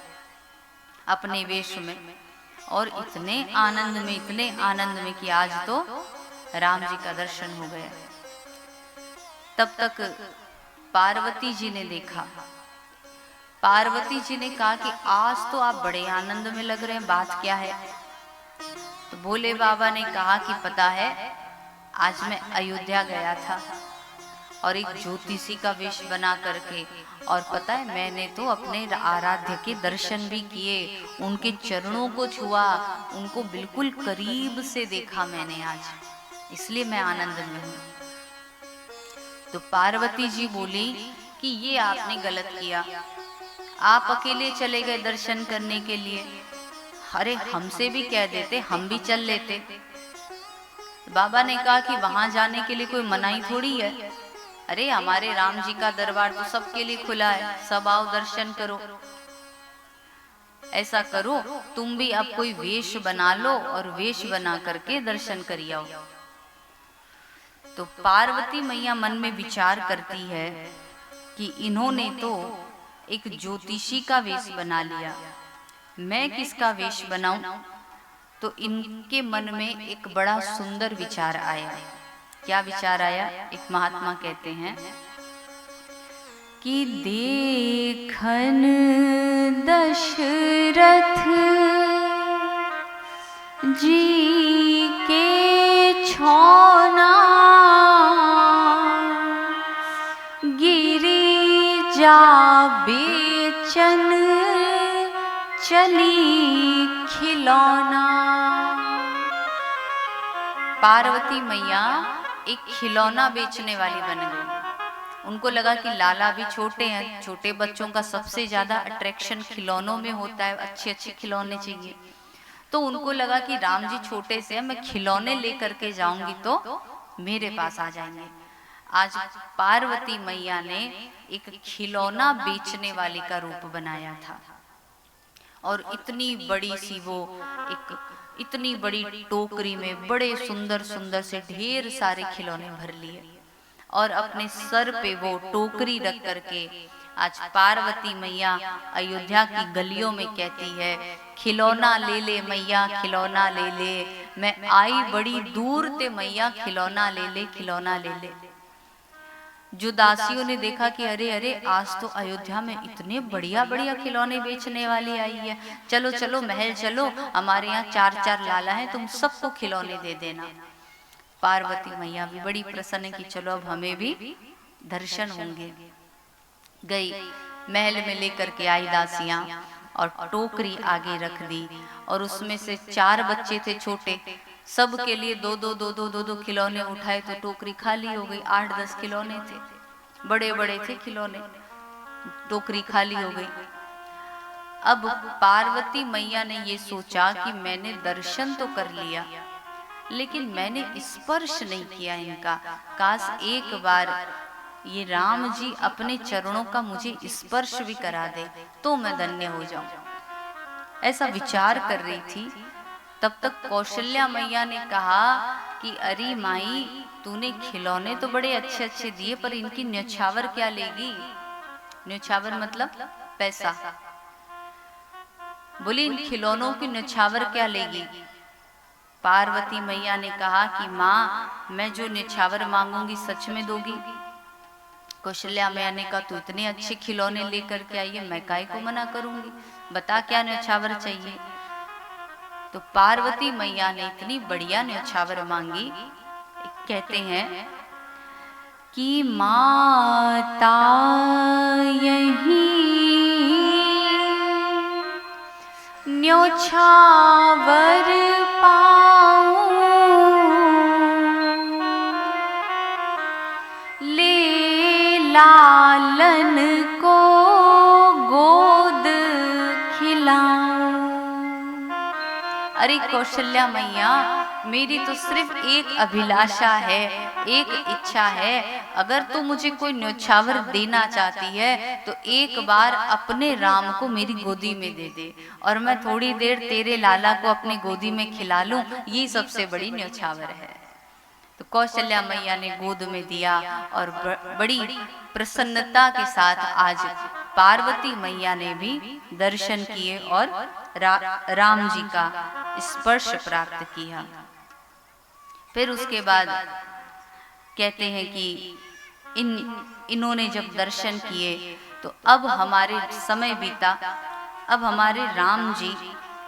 अपने वेश में, और इतने आनंद में कि आज तो राम जी का दर्शन हो गया। तब तक पार्वती जी ने देखा। पार्वती जी ने कहा कि आज तो आप बड़े आनंद में लग रहे हैं, बात क्या है? तो भोले बाबा ने कहा कि पता है, आज मैं अयोध्या गया था और एक ज्योतिषी का वेश बना करके, और पता है मैंने तो अपने आराध्य के दर्शन भी किए, उनके चरणों को छुआ, उनको बिल्कुल करीब से देखा मैंने आज, इसलिए मैं आनंद में हूं। तो पार्वती जी बोली कि ये आपने गलत किया, आप अकेले चले गए दर्शन करने के लिए, अरे हमसे भी कह देते, हम भी चल लेते। बाबा ने कहा कि वहां जाने के लिए कोई मनाही थोड़ी है, अरे हमारे राम जी का दरबार तो सबके लिए खुला है, सब आओ दर्शन करो। ऐसा करो तुम भी अब कोई वेश बना लो और वेश बना करके दर्शन करिए आओ। तो पार्वती मैया मन में विचार करती है कि इन्होंने तो एक ज्योतिषी का वेश बना लिया, मैं किसका वेश बनाऊं? तो इनके मन में एक बड़ा सुंदर विचार आया। क्या विचार आया? एक महात्मा कहते हैं कि देखन दशरथ जी के छौना, गिरी जा बेचन चली खिलौना। पार्वती मैया एक खिलौना बेचने वाली बन गई। उनको लगा कि लाला भी छोटे हैं, छोटे बच्चों का सबसे ज्यादा अट्रैक्शन खिलौनों में होता है, अच्छे अच्छे खिलौने चाहिए। तो उनको लगा कि राम जी छोटे से हैं, मैं खिलौने लेकर के जाऊंगी तो मेरे पास आ जाएंगे। आज पार्वती मैया ने एक खिलौना बेचने वाली का रूप बनाया था, और इतनी बड़ी सी वो एक इतनी बड़ी टोकरी में बड़े सुंदर सुंदर से ढेर सारे खिलौने भर लिए, और अपने सर पे वो टोकरी रख करके आज पार्वती मैया अयोध्या की गलियों में कहती है, खिलौना ले ले मैया खिलौना ले ले, मैं आई बड़ी दूर ते मैया खिलौना ले ले खिलौना ले ले। जो दासियों ने देखा कि अरे अरे आज तो अयोध्या में इतने बढ़िया बढ़िया खिलौने बेचने वाली आई है, चलो चलो महल चलो, हमारे यहाँ 4-4 लाला हैं, तुम सबको खिलौने दे देना। पार्वती मैया भी बड़ी प्रसन्न है कि चलो अब हमें भी दर्शन होंगे। गई महल में लेकर के आई दासियां, और टोकरी आगे रख दी, और उसमें से 4 बच्चे थे छोटे, सब के लिए दो खिलौने उठाए तो टोकरी खाली हो गई। 8-10 खिलौने थे, बड़े बड़े थे खिलौने, टोकरी खाली हो गई। अब पार्वती मैया ने ये सोचा कि मैंने दर्शन तो कर लिया, लेकिन मैंने स्पर्श नहीं किया इनका, काश एक बार ये राम जी अपने चरणों का मुझे स्पर्श भी करा दे तो मैं धन्य हो जाऊं। ऐसा विचार कर रही थी, तब तक कौशल्या मैया ने कहा कि अरे माई, तूने खिलौने तो बड़े अच्छे अच्छे दिए, पर इनकी न्यौछावर क्या लेगी? न्यौछावर मतलब पैसा। बोली इन खिलौनों की न्यौछावर क्या लेगी? पार्वती मैया ने कहा कि माँ, मैं जो न्यौछावर मांगूंगी सच में दोगी? कौशल्या मैया ने कहा, तू इतने अच्छे खिलौने लेकर के आई है, मैं काहे को मना करूंगी, बता क्या न्यौछावर चाहिए। तो पार्वती मैया ने इतनी बढ़िया न्यौछावर मांगी, कहते हैं कि माता यहीं न्यौछावर पाऊं, ले लालन को गोद खिलाऊं। अरे कौशल्या मैया, मेरी तो सिर्फ एक अभिलाषा है, एक इच्छा है, अगर तू मुझे कोई न्यौछावर देना चाहती है तो एक बार अपने राम को मेरी गोदी में दे दे, और मैं थोड़ी देर तेरे लाला को अपनी गोदी में खिला लूं, ये सबसे बड़ी न्यौछावर है। तो कौशल्या मैया ने गोद में दिया, और बड़ी प्रसन्नता के साथ आज पार्वती मैया ने भी दर्शन किए और राम जी का स्पर्श प्राप्त किया। फिर उसके बाद कहते हैं कि इन्होंने जब दर्शन किए तो अब हमारे समय बीता, अब हमारे राम जी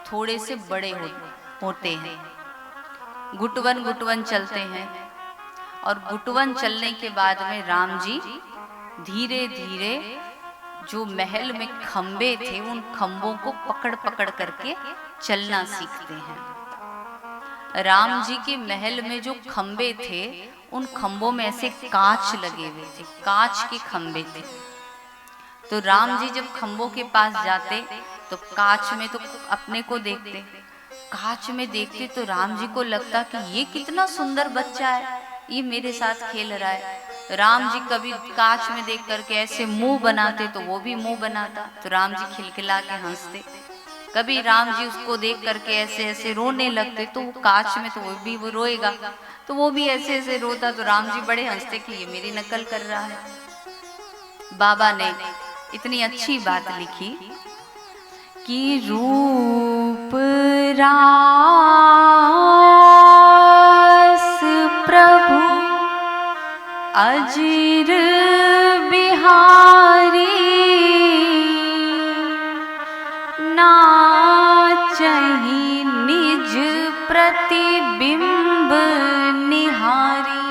थोड़े से बड़े होते हैं, गुटवन गुटवन चलते हैं, और गुटवन चलने के बाद में राम जी धीरे धीरे जो महल में खंबे थे उन खंबों को पकड़ पकड़ करके चलना सीखते हैं। राम जी के महल में जो खंबे थे उन खंबों में ऐसे कांच लगे हुए थे, कांच के खंबे थे। तो राम जी जब खंबों के पास जाते तो कांच में तो अपने को देखते, कांच में देखते तो राम जी को लगता कि ये कितना सुंदर बच्चा है, ये मेरे साथ खेल रहा है। राम जी कभी कांच में देख करके ऐसे मुंह बनाते तो वो भी मुंह बनाता, तो राम जी खिलखिला के हंसते। कभी राम जी उसको देख करके ऐसे ऐसे रोने लगते तो वो कांच में तो वो रोएगा, तो वो भी ऐसे ऐसे रोता, तो राम जी बड़े हंसते कि ये मेरी नकल कर रहा है। बाबा ने इतनी अच्छी बात लिखी कि रूप रास प्रभु अजीर बिहारी, नाचहि निज प्रतिबिंब निहारी।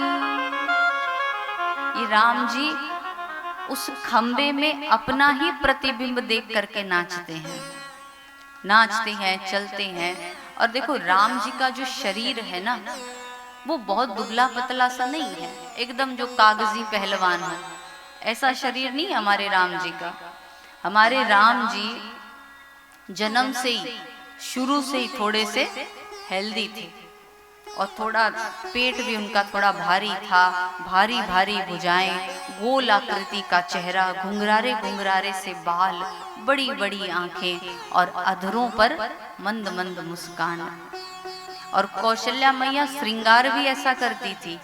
ये राम जी उस खंबे में अपना ही प्रतिबिंब देख करके नाचते हैं, नाचते हैं, चलते हैं। और देखो राम जी का जो शरीर है ना वो बहुत दुबला पतला सा नहीं है, एकदम जो कागजी पहलवान है ऐसा शरीर नहीं हमारे राम जी का। हमारे राम जी जन्म से ही, शुरू से ही थोड़े से हेल्दी थे, और थोड़ा पेट भी उनका थोड़ा भारी था, भारी भारी भुजाएं, गोल आकृति का चेहरा, घुंघरारे घुंघरारे से बाल, बड़ी बड़ी आंखें और अधरों पर मंद मंद मुस्कान। और कौशल्या मैया श्रृंगार भी ऐसा करती थी,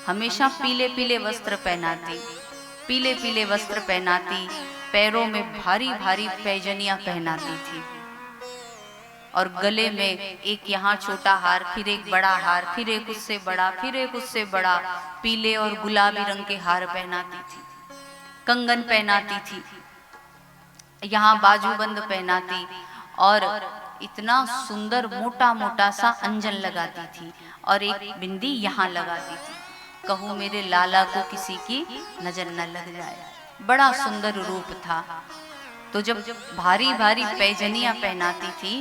हमेशा पीले पीले वस्त्र पहनाती, पीले पीले वस्त्र पहनाती, पैरों में भारी भारी पैजनियां पहनाती थी, और गले में एक यहाँ छोटा हार, फिर एक बड़ा हार, फिर एक उससे बड़ा, फिर एक उससे बड़ा, पीले और गुलाबी रंग के हार पहनाती थी, कंगन पहनाती थी, यहाँ बाजूबंद पहनाती, और इतना सुंदर मोटा मोटा सा अंजन लगाती थी, और एक बिंदी यहाँ लगाती थी, कहूँ मेरे लाला को किसी की नजर न लग जाए। बड़ा सुंदर रूप था। तो जब भारी भारी पैजनियां पहनाती थी,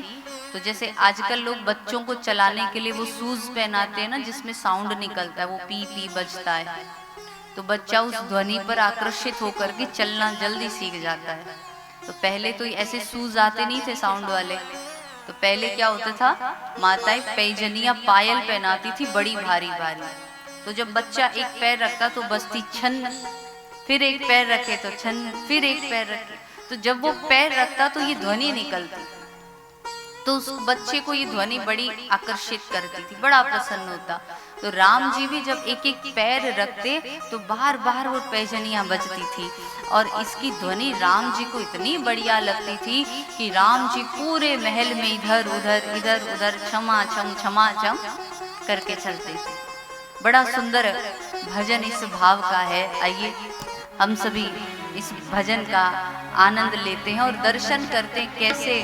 तो जैसे आजकल लोग बच्चों को चलाने के लिए वो शूज पहनाते हैं ना, जिसमें साउंड निकलता है, वो पी पी बजता है, तो बच्चा उस ध्वनि पर आकर्षित होकर के चलना जल्दी सीख जाता है। तो पहले तो ऐसे शूज आते नहीं थे साउंड वाले, तो पहले क्या होता था, माताएं पैजनियां पायल पहनाती थी बड़ी भारी भारी। तो जब बच्चा एक पैर रखता तो बजती छन, फिर एक पैर रखे तो छन, फिर एक पैर रखे, तो जब वो पैर रखता तो ये ध्वनि निकलती, तो उस बच्चे को ये ध्वनि बड़ी आकर्षित करती थी, बड़ा प्रसन्न होता। तो राम जी भी जब एक एक पैर रखते तो बार बार वो पैजनियां बजती थी, और इसकी ध्वनि राम जी को इतनी बढ़िया लगती थी कि राम जी पूरे महल में इधर उधर क्षमा छम करके चलते थे। बड़ा सुंदर भजन इस भाव का है। आइए हम सभी इस भजन का आनंद लेते हैं और दर्शन करते हैं कैसे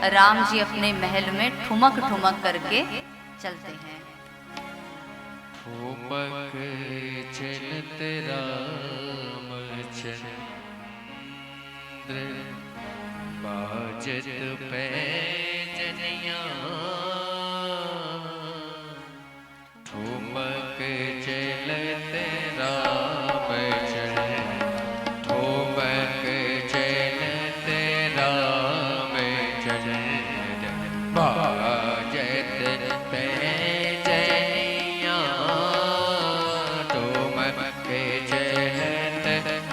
राम जी अपने महल में ठुमक ठुमक करके चलते हैं। ठुमक चलत रामचंद्र, बाजत पैजनियां, ठुमक चलत रामचंद्र, ठुमक चलत रामचंद्र, बाजत पैजनियां, ठुमक चलत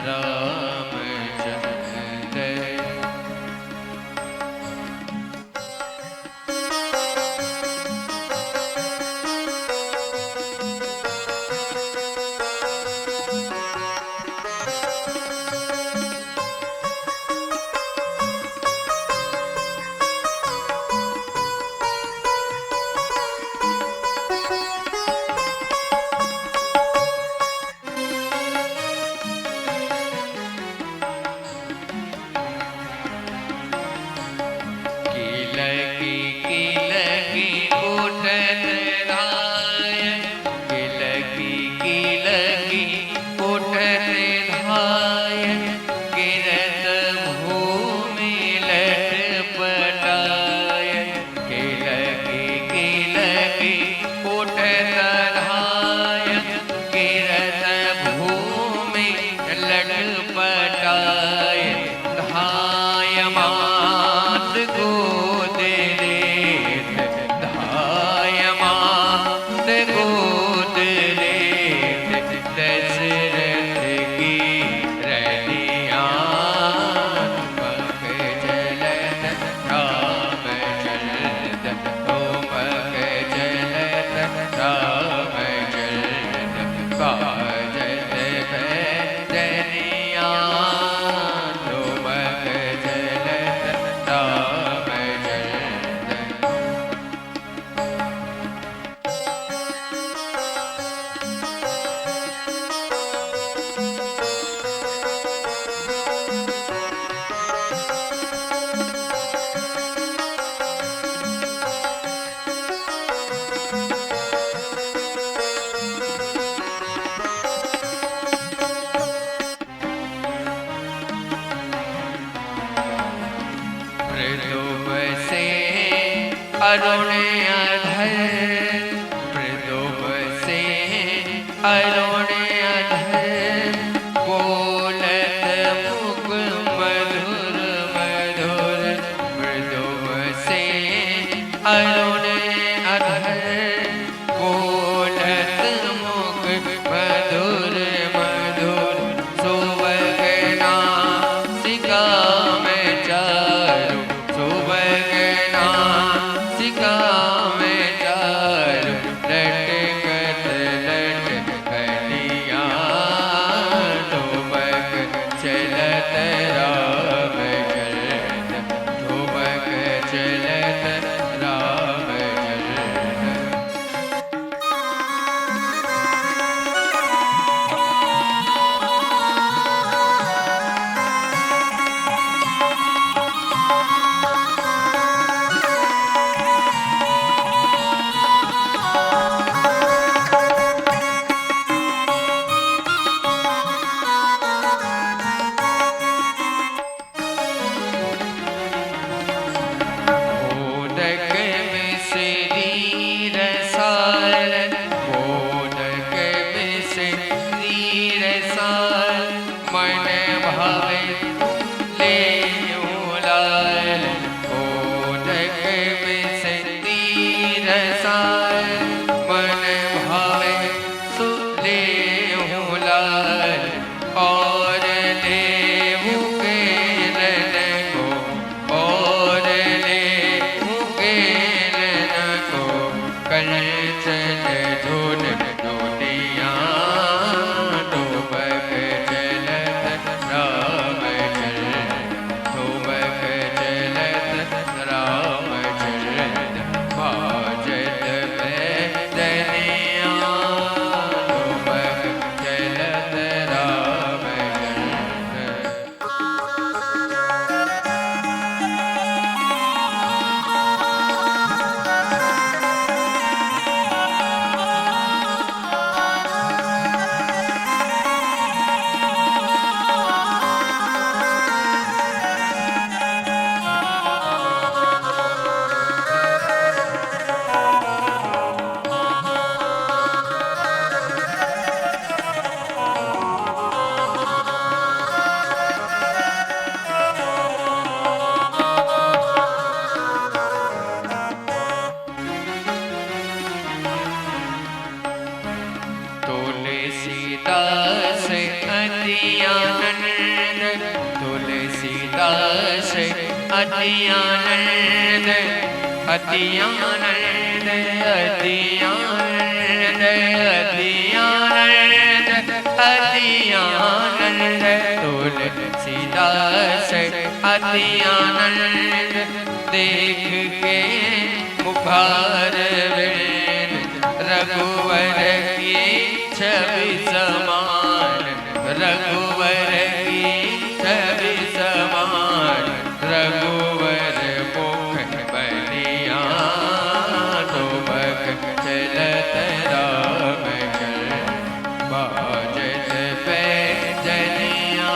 रामचंद्र। अरुण अधर मृदुब से अरुण अधर बोलत मुख मधुर मधुर मृदुब से अरुण अधर बोलत मुख मधुर मधुर सुवगना सिका में चारू सुवगना सिका में चारू लटकत लटकलिया ठुमक चलत राम चरण ठुमक चलत राम चरण। मोदक मिश्री रसाल मोदक मिश्री रसाल मन भावे ले लाल मोदक मिश्री रसाल मन भावे सुले लाल और ले केलन को और ले केलन को कल चल झूल डोलिया ठुमक चलत राम चरण ठुमक चलत राम चरण बाजत पैदलिया ठुमक चलत राम चरण। तुलसीदास अति आनंद तुलसीदास अति आनंद अति आनंद अति आनंद अति आनंद अति आनंद तुलसीदास अति आनंद देख के मुखार वेण रघुवर की छवि समान रघुवर की छवि समान रघुवर मुख बलिया ठुमक चलत राम चरण बाजत पैजनिया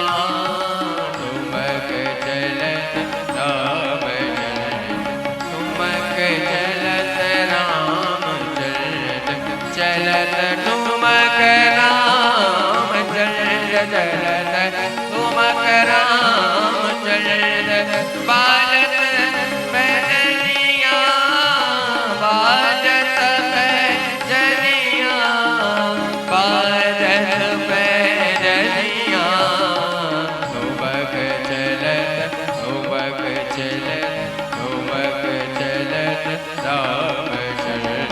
ठुमक चलत राम चरण ठुमक चलत राम चरण चलत ठुमक राम चलत चलत ठुमक राम चलत बाजत पैजनिया बाजत पैजनिया बाजत पैजनिया ठुमक चलत ठुमक चलत ठुमक चलत राम चरण।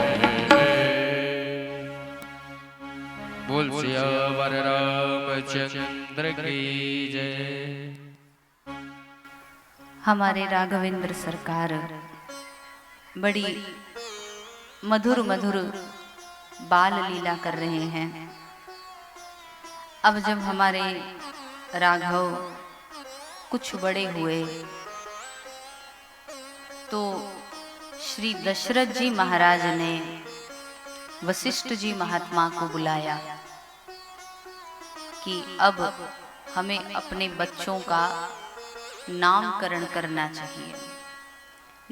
बोल सियावर रामचंद्र की जय। हमारे राघवेंद्र सरकार बड़ी मधुर मधुर बाल लीला कर रहे हैं। अब जब हमारे राघव कुछ बड़े हुए तो श्री दशरथ जी महाराज ने वशिष्ठ जी महात्मा को बुलाया कि अब हमें अपने बच्चों का नामकरण करना चाहिए।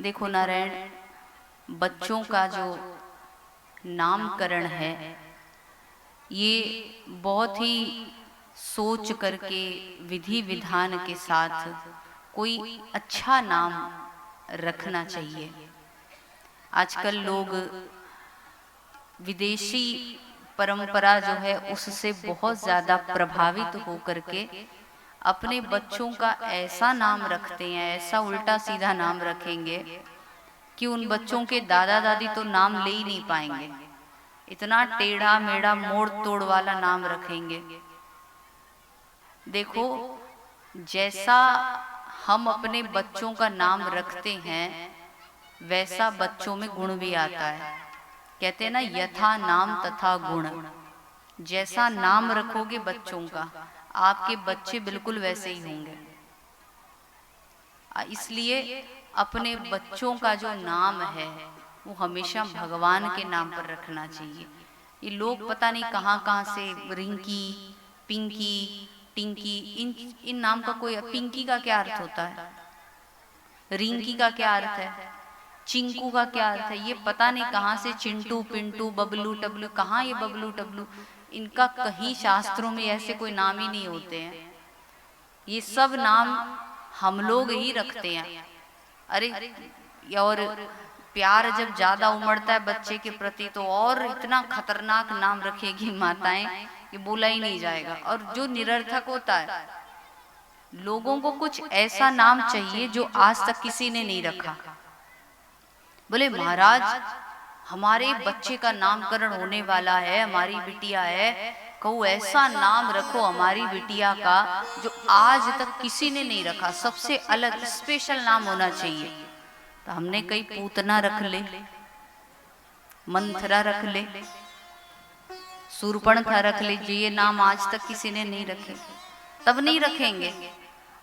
देखो नारायण, बच्चों का जो नामकरण है ये बहुत ही सोच करके विधि विधान के साथ कोई अच्छा नाम रखना चाहिए। आजकल लोग विदेशी परंपरा जो है उससे बहुत ज्यादा प्रभावित होकर के अपने बच्चों का ऐसा नाम रखते हैं, ऐसा उल्टा सीधा नाम रखेंगे कि उन बच्चों के दादा दादी तो नाम ले ही नहीं पाएंगे, इतना टेढ़ा मेढ़ा मोड़ तोड़ वाला नाम रखेंगे। देखो, जैसा हम अपने बच्चों का नाम रखते हैं वैसा बच्चों में गुण भी आता है। कहते हैं ना, यथा नाम तथा गुण। जैसा नाम रखोगे बच्चों का, आपके बच्चे बिल्कुल वैसे ही होंगे। इसलिए अपने बच्चों का जो नाम है वो हमेशा भगवान के नाम पर रखना चाहिए। ये लोग पता नहीं कहाँ कहाँ से रिंकी, पिंकी, टिंकी, इन नाम का कोई, पिंकी का क्या अर्थ होता है, रिंकी का क्या अर्थ है, चिंकू का क्या अर्थ है, ये पता नहीं कहाँ से चिंटू, पिंटू, बबलू, टबलू, कहाँ ये बबलू टबलू, इनका कहीं शास्त्रों में ऐसे कोई नाम ही नहीं होते हैं। ये सब नाम हम लोग ही रखते हैं। अरे, और प्यार जब ज्यादा उमड़ता है बच्चे के प्रति तो और इतना खतरनाक नाम रखेगी माताएं कि बोला ही नहीं जाएगा, और जो निरर्थक होता है। लोगों को कुछ ऐसा नाम चाहिए जो आज तक किसी ने नहीं रखा। बोले महाराज, हमारे बच्चे का नामकरण होने वाला है, हमारी बिटिया है, कहो ऐसा नाम रखो हमारी बिटिया का जो आज तक किसी ने नहीं रखा, सबसे अलग स्पेशल नाम होना चाहिए। तो हमने कई पूतना रख ले, मंथरा रख ले, सूर्पणखा रख लीजिए, ये नाम आज तक किसी ने नहीं रखे, तब नहीं रखेंगे।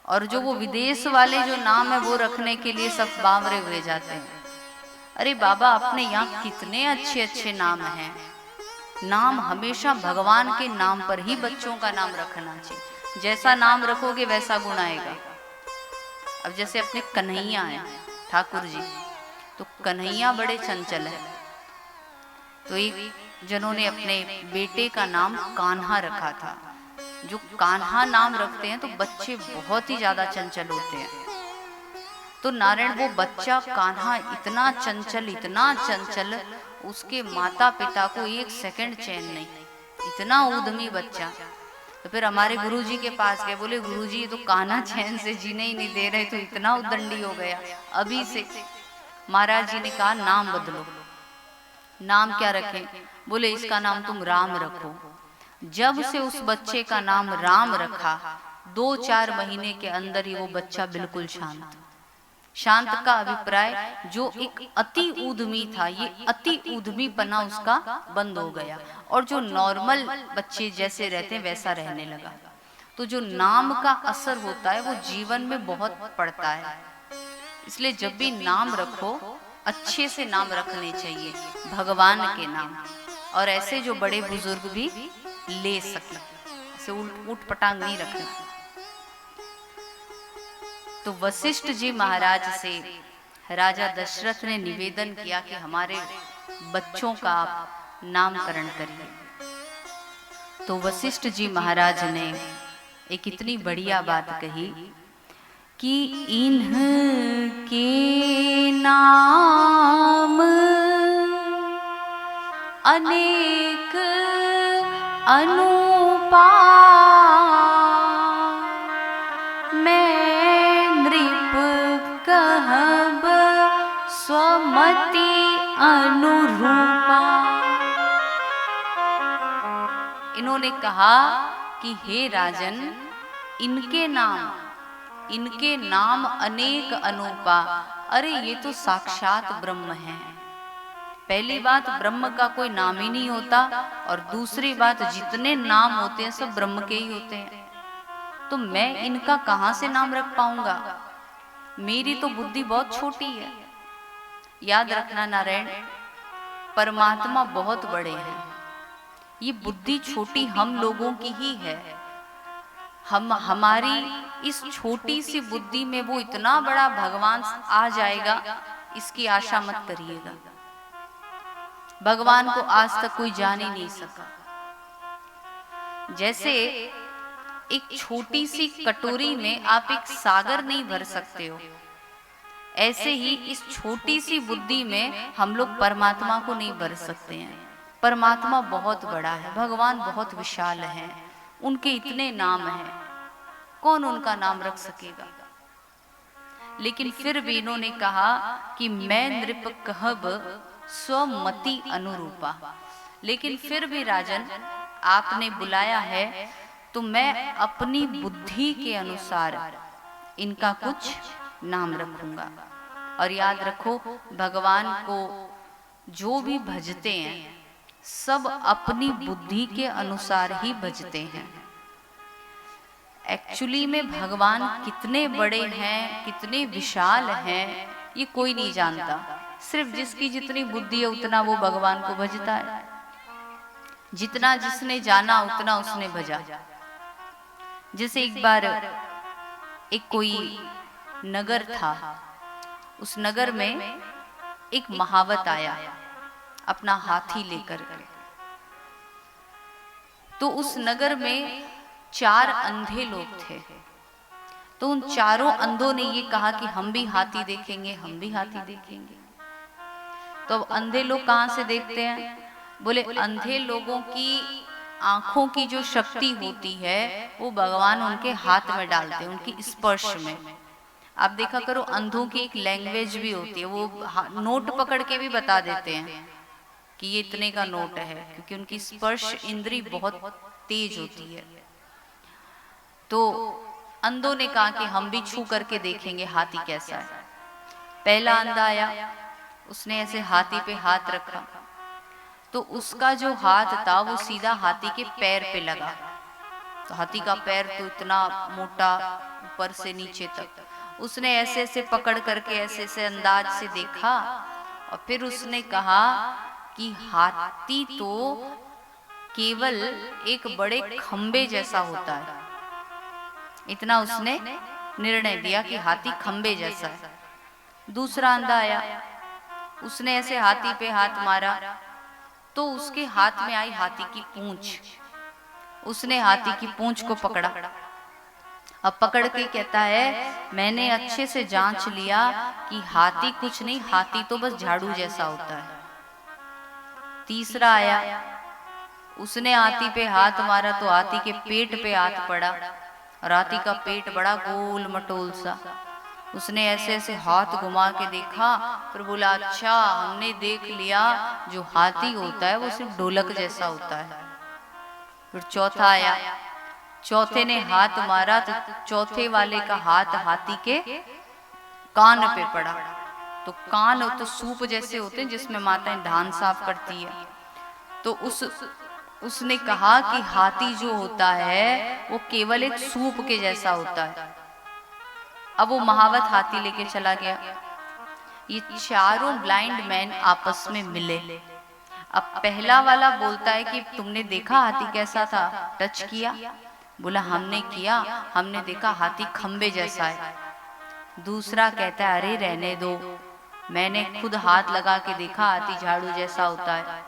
और जो वो विदेश वाले जो नाम है वो रखने के लिए सब बावरे हुए जाते हैं। अरे बाबा, अपने यहाँ कितने अच्छे अच्छे नाम हैं। नाम हमेशा भगवान के नाम पर ही बच्चों का नाम रखना चाहिए। जैसा नाम रखोगे वैसा गुण आएगा। अब जैसे अपने कन्हैया हैं ठाकुर जी, तो कन्हैया बड़े चंचल है। तो एक जिन्होंने अपने बेटे का नाम कान्हा रखा था। जो कान्हा नाम रखते हैं तो बच्चे बहुत ही ज्यादा चंचल होते हैं। तो नारायण, वो बच्चा कान्हा इतना चंचल, उसके माता पिता को एक सेकंड चैन नहीं, इतना उद्यमी बच्चा। तो फिर हमारे गुरुजी के पास गए, बोले गुरुजी ये तो कान्हा चैन से जीने ही नहीं दे रहे, तो इतना उद्दंडी हो गया अभी से। महाराज जी ने कहा नाम बदलो। नाम क्या रखें? बोले इसका नाम तुम राम रखो। जब से उस बच्चे का नाम राम रखा, 2-4 महीने के अंदर ही वो बच्चा बिल्कुल शांत का अभिप्राय जो एक अति उद्यमी था, ये अति उद्यमीपना उसका बंद हो गया, और जो नॉर्मल बच्चे जैसे रहते हैं वैसा रहने लगा। तो जो नाम का असर होता है वो जीवन में बहुत पड़ता है। इसलिए जब भी नाम रखो अच्छे से नाम रखने चाहिए, भगवान के नाम, और ऐसे जो बड़े बुजुर्ग भी ले सके, ऐसे उठ पटांग नहीं रखना। तो वशिष्ठ जी महाराज से राजा दशरथ ने निवेदन किया कि हमारे बच्चों का आप नामकरण करिए। तो वशिष्ठ जी महाराज ने एक इतनी बढ़िया बात कही कि इनके नाम अनेक अनुपा, मैं नृप कहब स्वमति अनुरूपा। इन्होंने कहा कि हे राजन, इनके नाम अनेक अनुपा। अरे ये तो साक्षात ब्रह्म है। पहली बात, ब्रह्म का कोई नाम ही नहीं होता, और दूसरी बात, जितने नाम होते हैं सब ब्रह्म के ही होते हैं। तो मैं इनका कहां से नाम रख पाऊंगा? मेरी तो बुद्धि बहुत छोटी है। याद रखना नारायण, परमात्मा बहुत बड़े हैं, ये बुद्धि छोटी हम लोगों की ही है। हमारी इस छोटी सी बुद्धि में वो इतना बड़ा भगवान आ जाएगा, इसकी आशा मत करिएगा। भगवान को आज तक कोई जान ही नहीं सका। जैसे एक छोटी सी कटोरी में आप एक सागर नहीं भर सकते हो, ऐसे ही इस छोटी सी बुद्धि में हम लोग परमात्मा को नहीं भर सकते हैं। परमात्मा बहुत बड़ा है, भगवान बहुत विशाल है, उनके इतने नाम हैं, कौन उनका नाम रख सकेगा। लेकिन फिर भी इन्होंने कहा कि मैं नृप कहब स्वमति अनुरूपा। लेकिन फिर भी राजन, आपने बुलाया है तो मैं अपनी बुद्धि के अनुसार इनका कुछ नाम रखूंगा। और याद रखो, भगवान को जो भी भजते हैं सब अपनी बुद्धि के अनुसार ही भजते हैं। एक्चुअली में भगवान कितने बड़े हैं, कितने विशाल हैं, ये कोई नहीं जानता। सिर्फ जिसकी जितनी बुद्धि है उतना वो भगवान को भजता है। जितना जिसने जाना उतना उसने भजा। जैसे एक बार एक कोई नगर था, उस नगर में एक महावत आया अपना हाथी लेकर के। तो उस नगर में 4 अंधे लोग थे। तो उन चारों अंधों ने ये कहा कि हम भी हाथी देखेंगे, हम भी हाथी देखेंगे। तो अब अंधे लोग कहाँ से देखते हैं? बोले अंधे लोगों की आंखों की जो शक्ति होती है वो भगवान उनके हाथ में डालते हैं, उनकी स्पर्श में। आप देखा करो, अंधों की एक लैंग्वेज भी होती है, वो नोट पकड़ के भी बता देते हैं कि ये इतने का नोट है, क्योंकि उनकी स्पर्श इंद्री बहुत तेज होती है। तो अंधों ने कहा कि हम भी छू करके देखेंगे हाथी कैसा है। पहला अंधा आया, उसने ऐसे हाथी पे हाथ रखा, तो उसका जो हाथ था वो सीधा हाथी के पैर पे लगा। तो हाथी का पैर तो इतना मोटा, ऊपर से नीचे तक। उसने ऐसे ऐसे पकड़ करके ऐसे ऐसे अंदाज से देखा और फिर उसने कहा कि हाथी तो केवल एक बड़े खंबे जैसा होता है। इतना उसने निर्णय दिया कि हाथी खंबे जैसा है। दूसरा अंधा आया, उसने ऐसे हाथी पे हाथ मारा तो उसके हाथ में आई हाथी की पूंछ। उसने हाथी की पूंछ को पकड़ा। अब पकड़ के कहता है, मैंने अच्छे से जांच लिया कि हाथी कुछ नहीं, हाथी तो बस झाड़ू जैसा होता है। तीसरा आया, उसने हाथी पे हाथ मारा तो हाथी के पेट पे हाथ पड़ा और हाथी का पेट बड़ा गोल मटोल सा। उसने ऐसे ऐसे हाथ घुमा के देखा, फिर बोला अच्छा हमने देख लिया, जो हाथी होता है वो सिर्फ ढोलक जैसा होता है। फिर चौथा आया, चौथे ने हाथ मारा तो चौथे वाले का हाथ हाथी के कान पे पड़ा। तो कान तो सूप जैसे होते हैं जिसमें माताएं धान साफ करती है। तो उसने कहा कि हाथी जो होता है वो केवल एक सूप के जैसा होता है। अब वो महावत हाथी लेके चला गया। ये चारों ब्लाइंड मैन आपस में मिले। अब पहला वाला बोलता है कि तुमने देखा हाथी कैसा था, टच किया? बोला हमने किया, हमने देखा हाथी खंबे जैसा है। दूसरा कहता है अरे रहने दो, मैंने खुद हाथ लगा के देखा, हाथी झाड़ू जैसा होता है।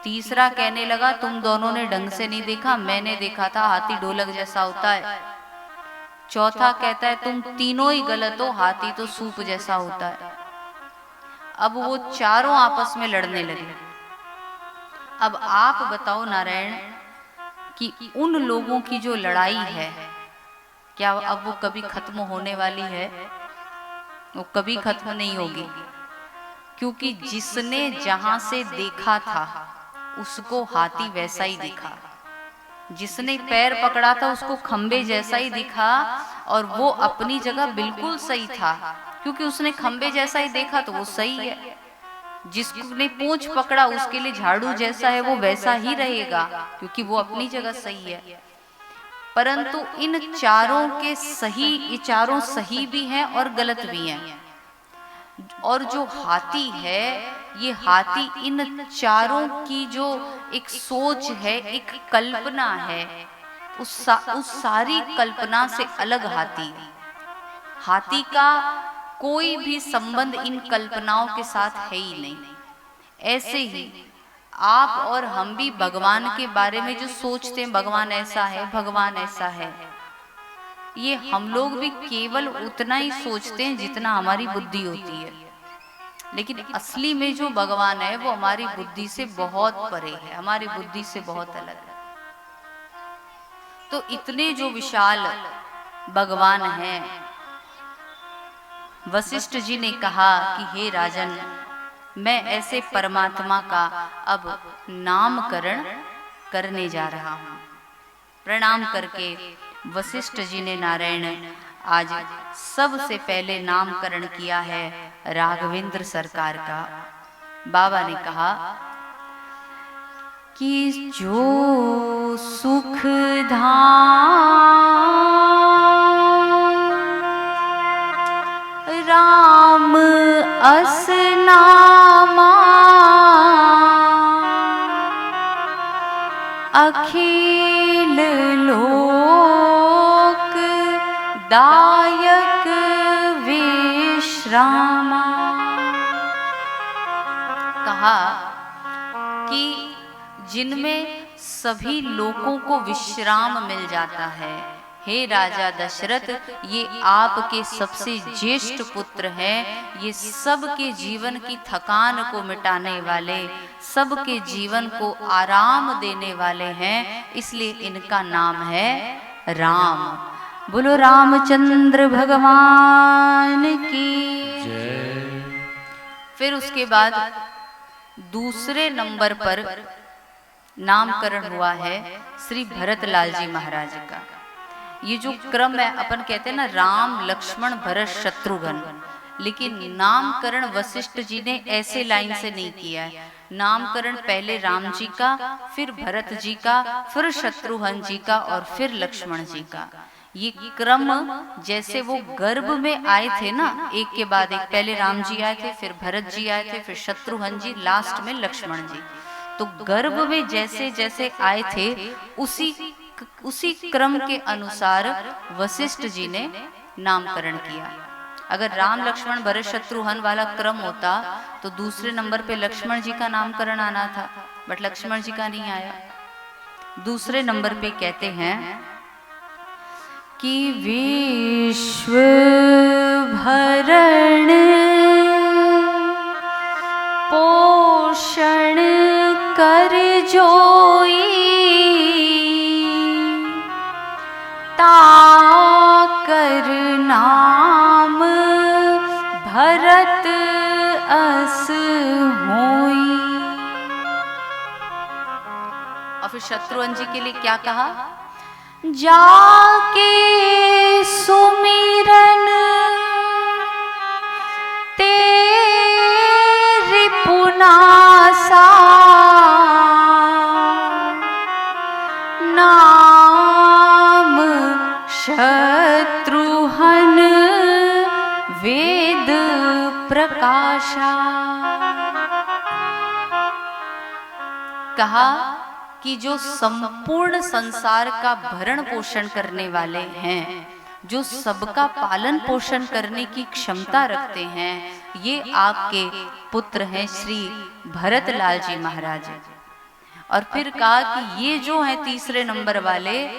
तीसरा कहने लगा तुम दोनों ने ढंग से नहीं देखा, मैंने देखा था, हाथी ढोलक जैसा होता है। चौथा कहता है तुम तीनों ही गलत हो, हाथी तो सूप जैसा होता है। अब वो चारों आपस में लड़ने लगे। अब आप बताओ नारायण कि उन लोगों की जो लड़ाई है, क्या अब वो कभी खत्म होने वाली है? वो कभी खत्म नहीं होगी, क्योंकि जिसने जहां से देखा था उसको हाथी वैसा ही दिखा। जिसने पैर पकड़ा था उसको खंबे जैसा ही दिखा, और वो अपनी जगह बिल्कुल सही था, क्योंकि उसने खंबे जैसा ही देखा तो वो सही है। जिसने पूंछ पकड़ा उसके लिए झाड़ू जैसा है वो वैसा ही रहेगा, क्योंकि वो अपनी जगह सही है। परंतु इन चारों के सही, ये चारों सही भी हैं और गलत भी हैं। और जो हाथी है, ये हाथी इन चारों की जो एक सोच है, एक कल्पना है, उस सारी कल्पना से अलग हाथी। हाथी का कोई भी संबंध इन कल्पनाओं के साथ है ही नहीं। ऐसे ही आप और हम भी भगवान के बारे में जो सोचते हैं, भगवान ऐसा है, भगवान ऐसा है, ये हम लोग भी केवल उतना ही सोचते हैं जितना हमारी बुद्धि होती है। लेकिन असली में जो भगवान है वो हमारी बुद्धि से बहुत परे है, हमारी बुद्धि से बहुत अलग है। तो इतने जो विशाल भगवान हैं, वशिष्ठ जी ने कहा कि हे राजन, मैं ऐसे परमात्मा का अब नामकरण करने जा रहा हूं। प्रणाम करके वशिष्ठ जी ने नारायण आज सबसे पहले नामकरण किया है राघवेंद्र सरकार का। बाबा ने कहा कि जो सुख धाम राम अस नामा अखिल लोक दायक विश्रामा। कहा कि जिनमें सभी लोगों को विश्राम मिल जाता है, हे राजा दशरथ, ये आपके सबसे ज्येष्ठ पुत्र हैं। ये सबके जीवन की थकान को मिटाने वाले, सबके जीवन को आराम देने वाले हैं, इसलिए इनका नाम है राम। बोलो रामचंद्र भगवान की जय। फिर उसके बाद दूसरे नंबर पर नामकरण हुआ है श्री भरतलाल जी महाराज का। ये जो क्रम है, अपन कहते हैं ना राम लक्ष्मण भरत शत्रुघ्न, लेकिन नामकरण वशिष्ठ जी ने ऐसे लाइन से नहीं किया है। नामकरण पहले राम जी का, फिर भरत जी का, फिर शत्रुघ्न जी का और फिर लक्ष्मण जी का। ये क्रम जैसे वो गर्भ में आए थे ना, एक के बाद एक, पहले राम जी आए थे, फिर भरत जी आए थे, फिर शत्रुघ्न जी, लास्ट में लक्ष्मण जी। तो गर्भ में जैसे जैसे आए थे उसी क्रम के अनुसार वशिष्ठ जी ने नामकरण किया। अगर राम लक्ष्मण भरत शत्रुघ्न वाला क्रम होता तो दूसरे नंबर पे लक्ष्मण जी का नामकरण आना था, बट लक्ष्मण जी का नहीं आया। दूसरे नंबर पे कहते हैं कि विश्व भरण पोषण कर जोई ताकर नाम भरत अस होई। और फिर शत्रुघ्न जी के लिए क्या कहा? जाके सुमिरन तेरी पुनासा नाम शत्रुघ्न वेद प्रकाशा। कहा कि जो संपूर्ण संसार का भरण पोषण करने वाले हैं, जो सबका पालन पोषण करने की क्षमता रखते हैं, ये आपके पुत्र हैं श्री भरतलाल जी महाराज। और फिर कहा कि ये जो है तीसरे नंबर वाले,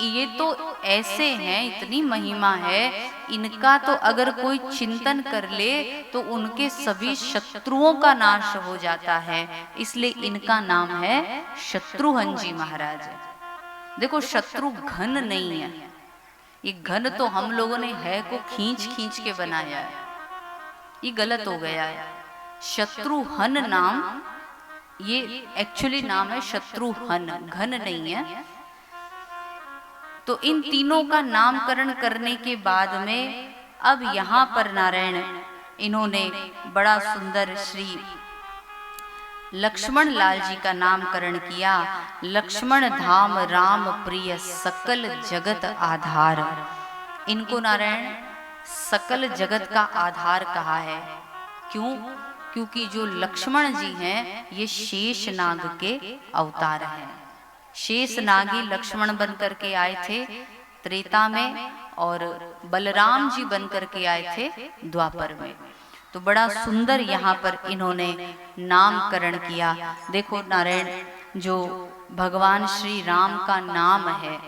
ये तो ऐसे हैं, इतनी महिमा है इनका, तो अगर कोई चिंतन कर ले तो उनके सभी शत्रुओं का नाश हो जाता है, इसलिए इनका नाम है शत्रुघ्न जी महाराज। देखो शत्रुघ्न नहीं है, ये घन तो हम लोगों ने है को खींच खींच के बनाया है, ये गलत हो गया है। शत्रुघ्न नाम ये एक्चुअली नाम है शत्रुघ्न, घन नहीं है। तो इन तीनों का नामकरण करने के बाद में अब यहाँ पर नारायण इन्होंने बड़ा सुंदर श्री लक्ष्मण लाल जी का नामकरण किया। लक्ष्मण धाम राम प्रिय सकल जगत आधार। इनको नारायण सकल जगत का आधार कहा है। क्यों? क्योंकि जो लक्ष्मण जी हैं ये शेषनाग के अवतार हैं। शेषनागी लक्ष्मण बन करके आए थे त्रेता में और बलराम जी बन करके आए थे द्वापर में। तो बड़ा सुंदर यहाँ पर इन्होंने नामकरण किया। देखो नारायण जो भगवान श्री राम का नाम है,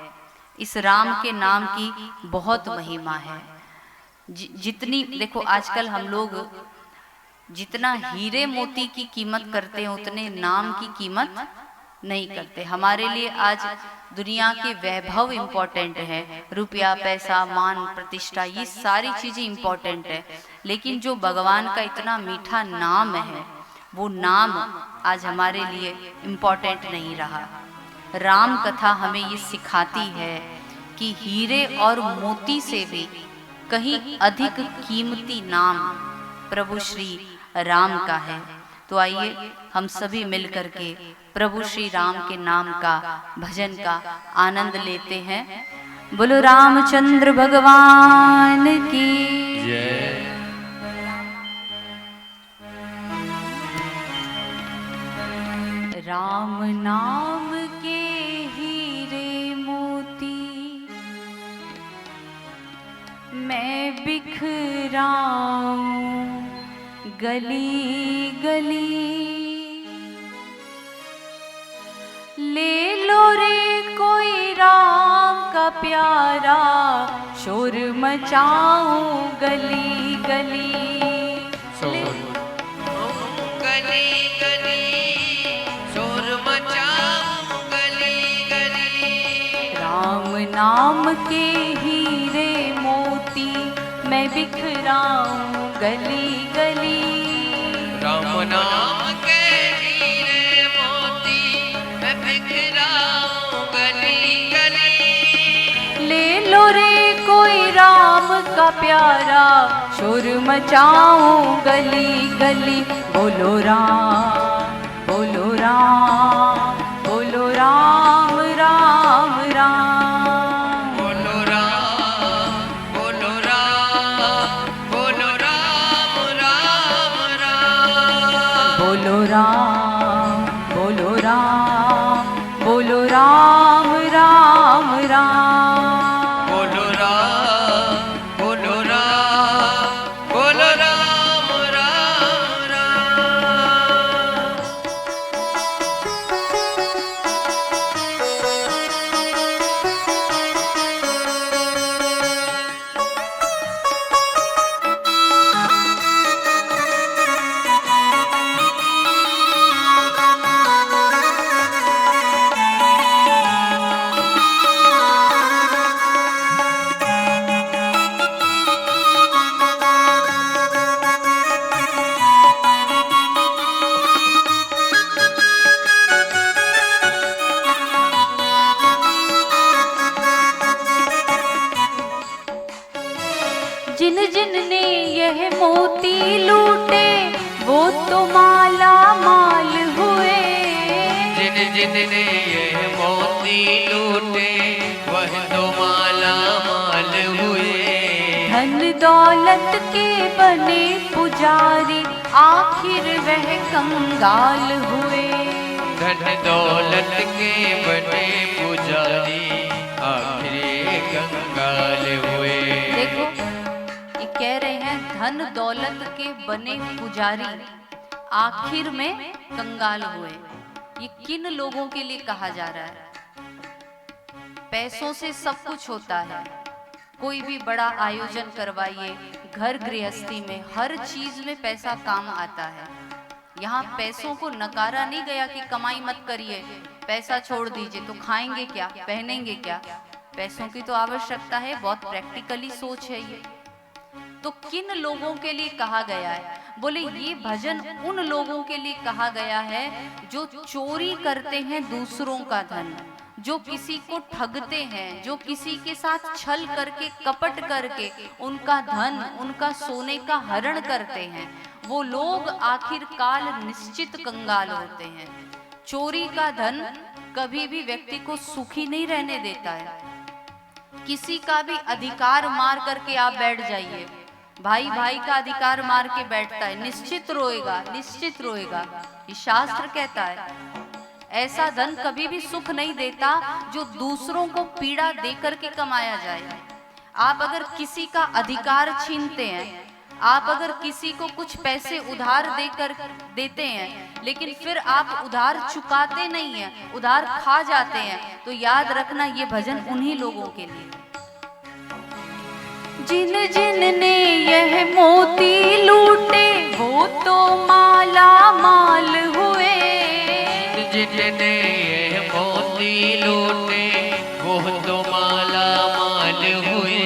इस राम के नाम की बहुत महिमा है। जितनी देखो आजकल हम लोग जितना हीरे मोती की कीमत करते हैं उतने नाम की कीमत नहीं करते। हमारे लिए आज दुनिया के वैभव इम्पोर्टेंट है, रुपया पैसा मान प्रतिष्ठा ये सारी चीजें इम्पोर्टेंट है, लेकिन जो भगवान का इतना मीठा नाम है वो नाम आज हमारे लिए इम्पोर्टेंट नहीं रहा। राम कथा हमें ये सिखाती है कि हीरे और मोती से भी कहीं अधिक कीमती नाम प्रभु श्री राम का है। तो आइए हम सभी मिल करके प्रभु श्री राम के नाम का भजन का आनंद लेते हैं। बोलो रामचंद्र भगवान की जय। राम नाम के हीरे मोती मैं बिखराऊं गली गली, ले लो रे कोई राम का प्यारा शोर मचाऊं गली गली। गली गली शोर मचाऊं गली गली। राम नाम के हीरे मोती मैं बिखराऊं गली गली। राम नाम के हीरे मोती मैं बिखराऊं गली गली। ले लो रे कोई राम का प्यारा शोर मचाऊं गली गली। बोलो राम बोलो राम बोलो राम राम राम। बोलो राम बोलो राम बोलो राम राम राम। बोलो राम बोलो राम बोलो राम राम राम। बोलो राम बोलो राम बोलो राम राम राम। जिन जिन ने यह मोती लूटे वो तो माला माल हुए। जिन जिन ने ये मोती लूटे वह तो माला माल हुए। धन दौलत के बने पुजारी आखिर वह कंगाल हुए। धन दौलत के बने पुजारी आखिर कंगाल हुए। देखो ये कह रहे हैं धन दौलत के बने पुजारी आखिर में कंगाल हुए। ये किन लोगों के लिए कहा जा रहा है? पैसों से सब कुछ होता है, कोई भी बड़ा आयोजन करवाइए, घर गृहस्थी में हर चीज में पैसा काम आता है। यहाँ पैसों को नकारा नहीं गया कि कमाई मत करिए, पैसा छोड़ दीजिए, तो खाएंगे क्या, पहनेंगे क्या? पैसों की तो आवश्यकता है, बहुत प्रैक्टिकली सोच है ये। तो किन लोगों के लिए कहा गया है? बोले ये भजन उन लोगों के लिए कहा गया है जो चोरी करते हैं दूसरों का धन, जो किसी को ठगते हैं, जो किसी के साथ छल करके कपट करके उनका धन, उनका सोने का हरण करते हैं। वो लोग आखिरकार निश्चित कंगाल होते हैं। चोरी का धन कभी भी व्यक्ति को सुखी नहीं रहने देता है। किसी का भी अधिकार मार करके आप बैठ जाइए, भाई भाई का अधिकार मार के बैठता है, निश्चित रोएगा, निश्चित रोएगा। ये शास्त्र कहता है। ऐसा धन कभी भी सुख नहीं देता जो दूसरों को पीड़ा दे करके कमाया जाए। आप अगर किसी का अधिकार छीनते हैं, आप अगर किसी को कुछ पैसे उधार देकर देते हैं लेकिन फिर आप उधार चुकाते नहीं हैं, उधार खा जाते हैं, तो याद रखना ये भजन उन्हीं लोगों के लिए। जिन जिन ने यह मोती लूटे वो तो माला माल हुए, जिन ने यह मोती लूटे वो तो माला माल हुए।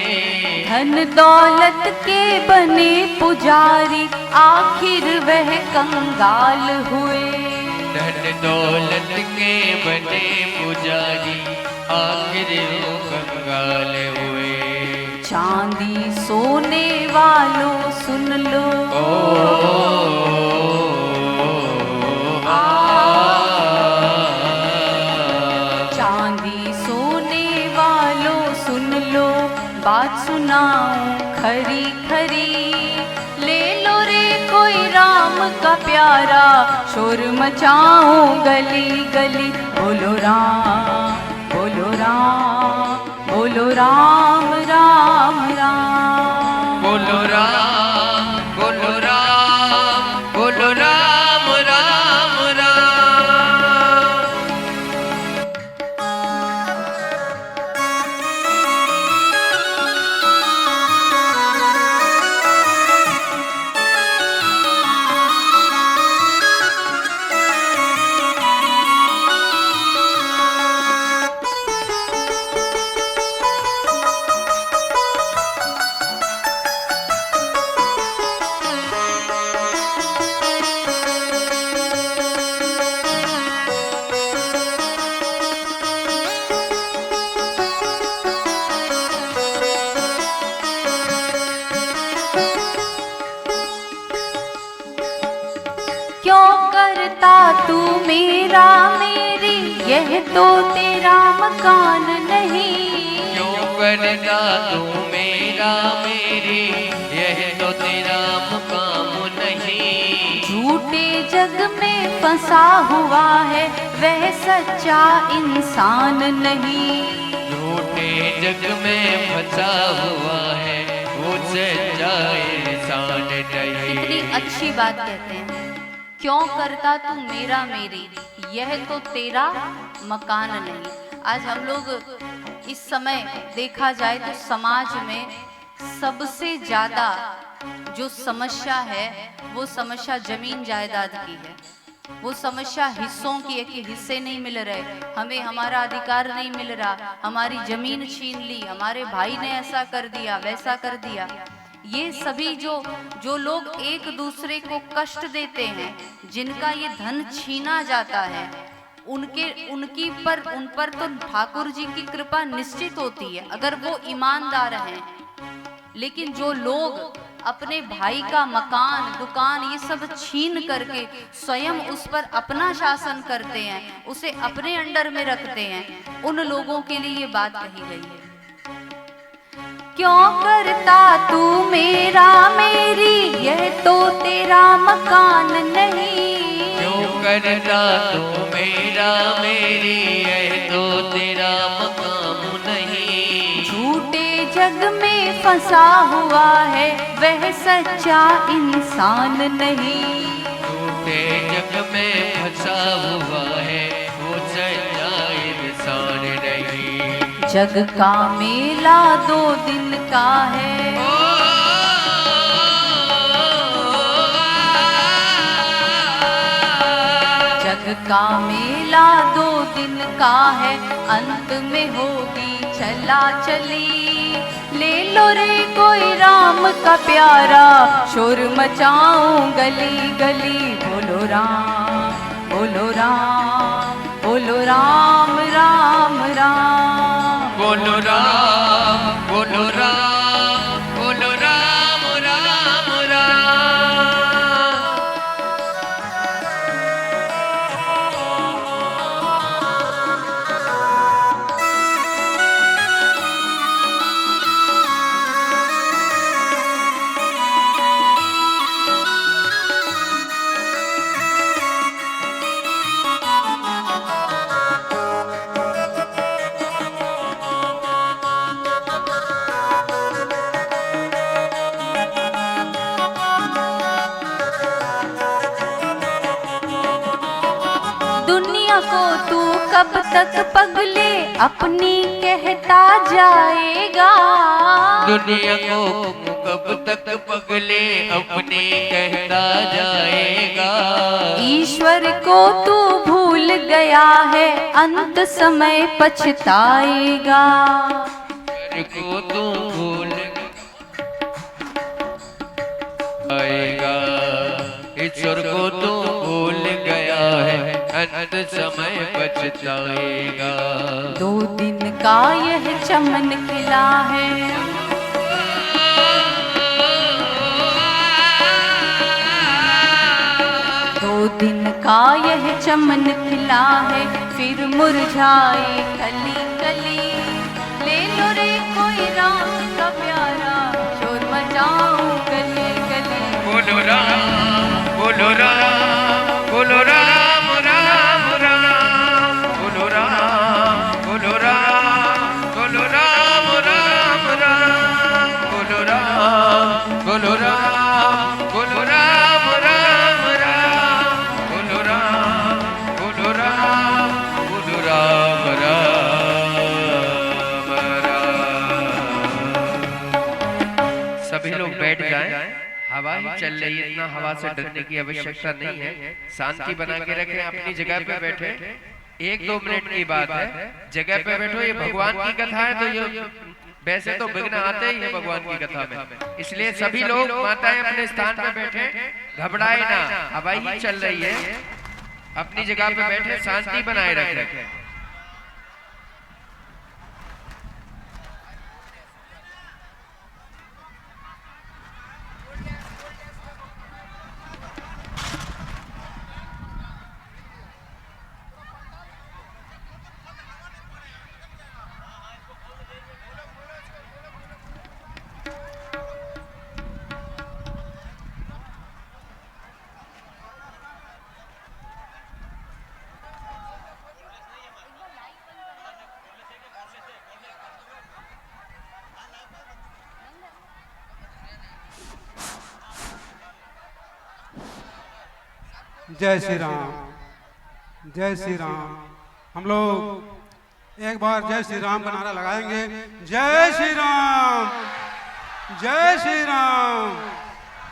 धन दौलत के बने पुजारी आखिर वह कंगाल हुए। धन दौलत के बने पुजारी आखिर वो कंगाल हुए। चांदी सोने वालों सुन लो, चांदी सोने वालों सुन लो, बात सुनाऊं खरी खरी। ले लो रे कोई राम का प्यारा, शोर मचाऊं गली गली। बोलो राम बोलो राम बोलो राम राम राम। बोलो राम बोलो राम बोलो राम राम राम। क्यों करता तू मेरा मेरी, यह तो तेरा मकान नहीं। क्यों करता तू मेरा मेरी, यह तो तेरा मुकाम नहीं। झूठे जग में फंसा हुआ है वह सच्चा इंसान नहीं। झूठे जग में फंसा हुआ है वो सच्चा इंसान नहीं। कितनी अच्छी बात कहते हैं, क्यों करता तू मेरा मेरी, यह तो तेरा मकान नहीं। आज हम लोग इस समय देखा जाए तो समाज में सबसे ज्यादा जो समस्या है वो समस्या जमीन जायदाद की है। वो समस्या हिस्सों की है कि हिस्से नहीं मिल रहे, हमें हमारा अधिकार नहीं मिल रहा, हमारी जमीन छीन ली, हमारे भाई ने ऐसा कर दिया वैसा कर दिया। ये सभी जो लोग एक दूसरे को कष्ट देते हैं, जिनका ये धन छीना जाता है, उन पर तो ठाकुर जी की कृपा निश्चित होती है अगर वो ईमानदार हैं। लेकिन जो लोग अपने भाई का मकान दुकान ये सब छीन करके स्वयं उस पर अपना शासन करते हैं, उसे अपने अंडर में रखते हैं, उन लोगों के लिए ये बात कही गई है। क्यों करता तू मेरा मेरी, यह तो तेरा मकान नहीं। क्यों करता तू मेरा मेरी, यह तो तेरा मकाम नहीं। झूठे जग में फंसा हुआ है वह सच्चा इंसान नहीं। झूठे जग में फंसा हुआ है वो सच्चा इंसान नहीं। जग का मेला 2 दिन का है, जग का मेला 2 दिन का है, अंत में होगी चला चली। ले लो रे कोई राम का प्यारा, शोर मचाऊं गली गली। बोलो राम बोलो राम बोलो राम राम राम। बोलो राम बोलो राम बोलो राम राम राम। तक पगले अपनी कहता जाएगा। दुनिया को कब तक पगले अपने कहता जाएगा। ईश्वर को तू भूल गया है, अंत समय पछताएगा। को तू भूल आएगा, ईश्वर को तू भूल गया है, अंत समय पछताएगा। 2 दिन का यह चमन खिला है, 2 दिन का यह चमन खिला है, फिर मुरझाए कली कली। ले लो रे कोई राम का प्यारा, शोर मचाऊं गली गली। बोलो राम, बोलो राम, बोलो राम राम राम, बोलो राम, बोलो राम, बोलो राम राम राम, बोलो राम, बोलो राम, बोलो राम राम राम, बोलो राम, बोलो राम, बोलो राम राम। सभी लोग बैठ जाएं, हवा ही चल रही है, इतना हवा से डरने की आवश्यकता नहीं है। शांति बना के रखें, अपनी जगह पे बैठे। 1-2 मिनट की बात है, जगह पे बैठो। ये भगवान की कथा है, तो ये वैसे तो विघ्न आते ही है भगवान की कथा में, इसलिए सभी लोग माताएं अपने स्थान पे बैठे, घबराए ना। हवा ही चल रही है, अपनी जगह पे बैठे, शांति बनाए रखें। जय श्री राम, जय श्री राम। हम लोग एक बार जय श्री राम का नारा लगाएंगे। जय श्री राम, जय श्री राम।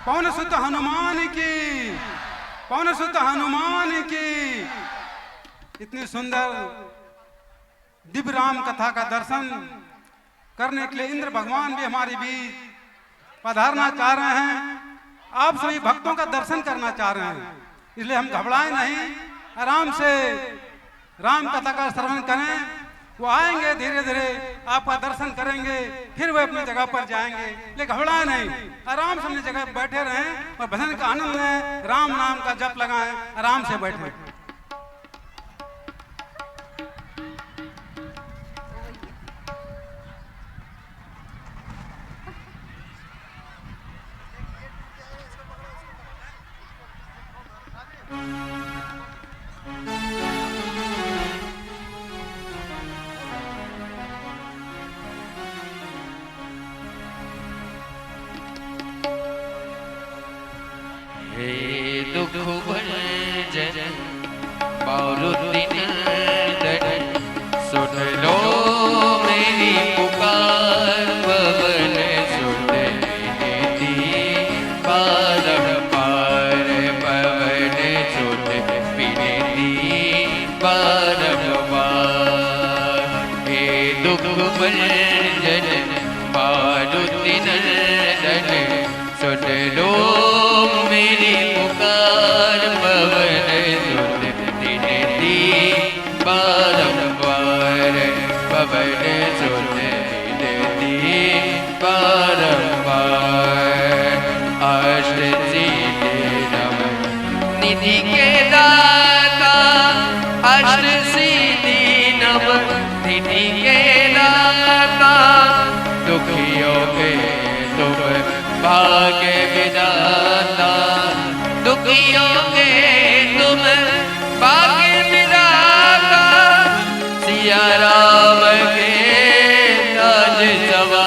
पवन सुत हनुमान की, पवन सुत हनुमान की। इतनी सुंदर दिव्य राम कथा का दर्शन करने के लिए इंद्र भगवान भी हमारे बीच पधारना चाह रहे हैं। आप सभी भक्तों का दर्शन करना चाह रहे हैं, इसलिए हम घबराएं नहीं, आराम से राम कथा का श्रवण करें। वो आएंगे, धीरे धीरे आपका दर्शन करेंगे, फिर वे अपनी जगह पर जाएंगे। लेकिन घबराएं नहीं, आराम से अपनी जगह पर बैठे रहें और भजन का आनंद लें, राम नाम का जप लगाएं, आराम से बैठें। दुख भंजन मारुति नंदन, सुन लो मेरी पुकार, पवन सुत विनती बारंबार, पवन सुत विनती बारंबार। हे दुख भंजन मारुति नंदन, सुन लो मेरी पुकार, पवन सुत विनती बारंबार, पवन सुत विनती बारंबार। अष्ट सिद्धि नव निधि के दाता, अष्ट सिद्धि नव निधि के दाता, दुखियों के तुम भाग्य विधाता, दुखियों के तुम भाग्य विधाता। सिया राम के राज सवार,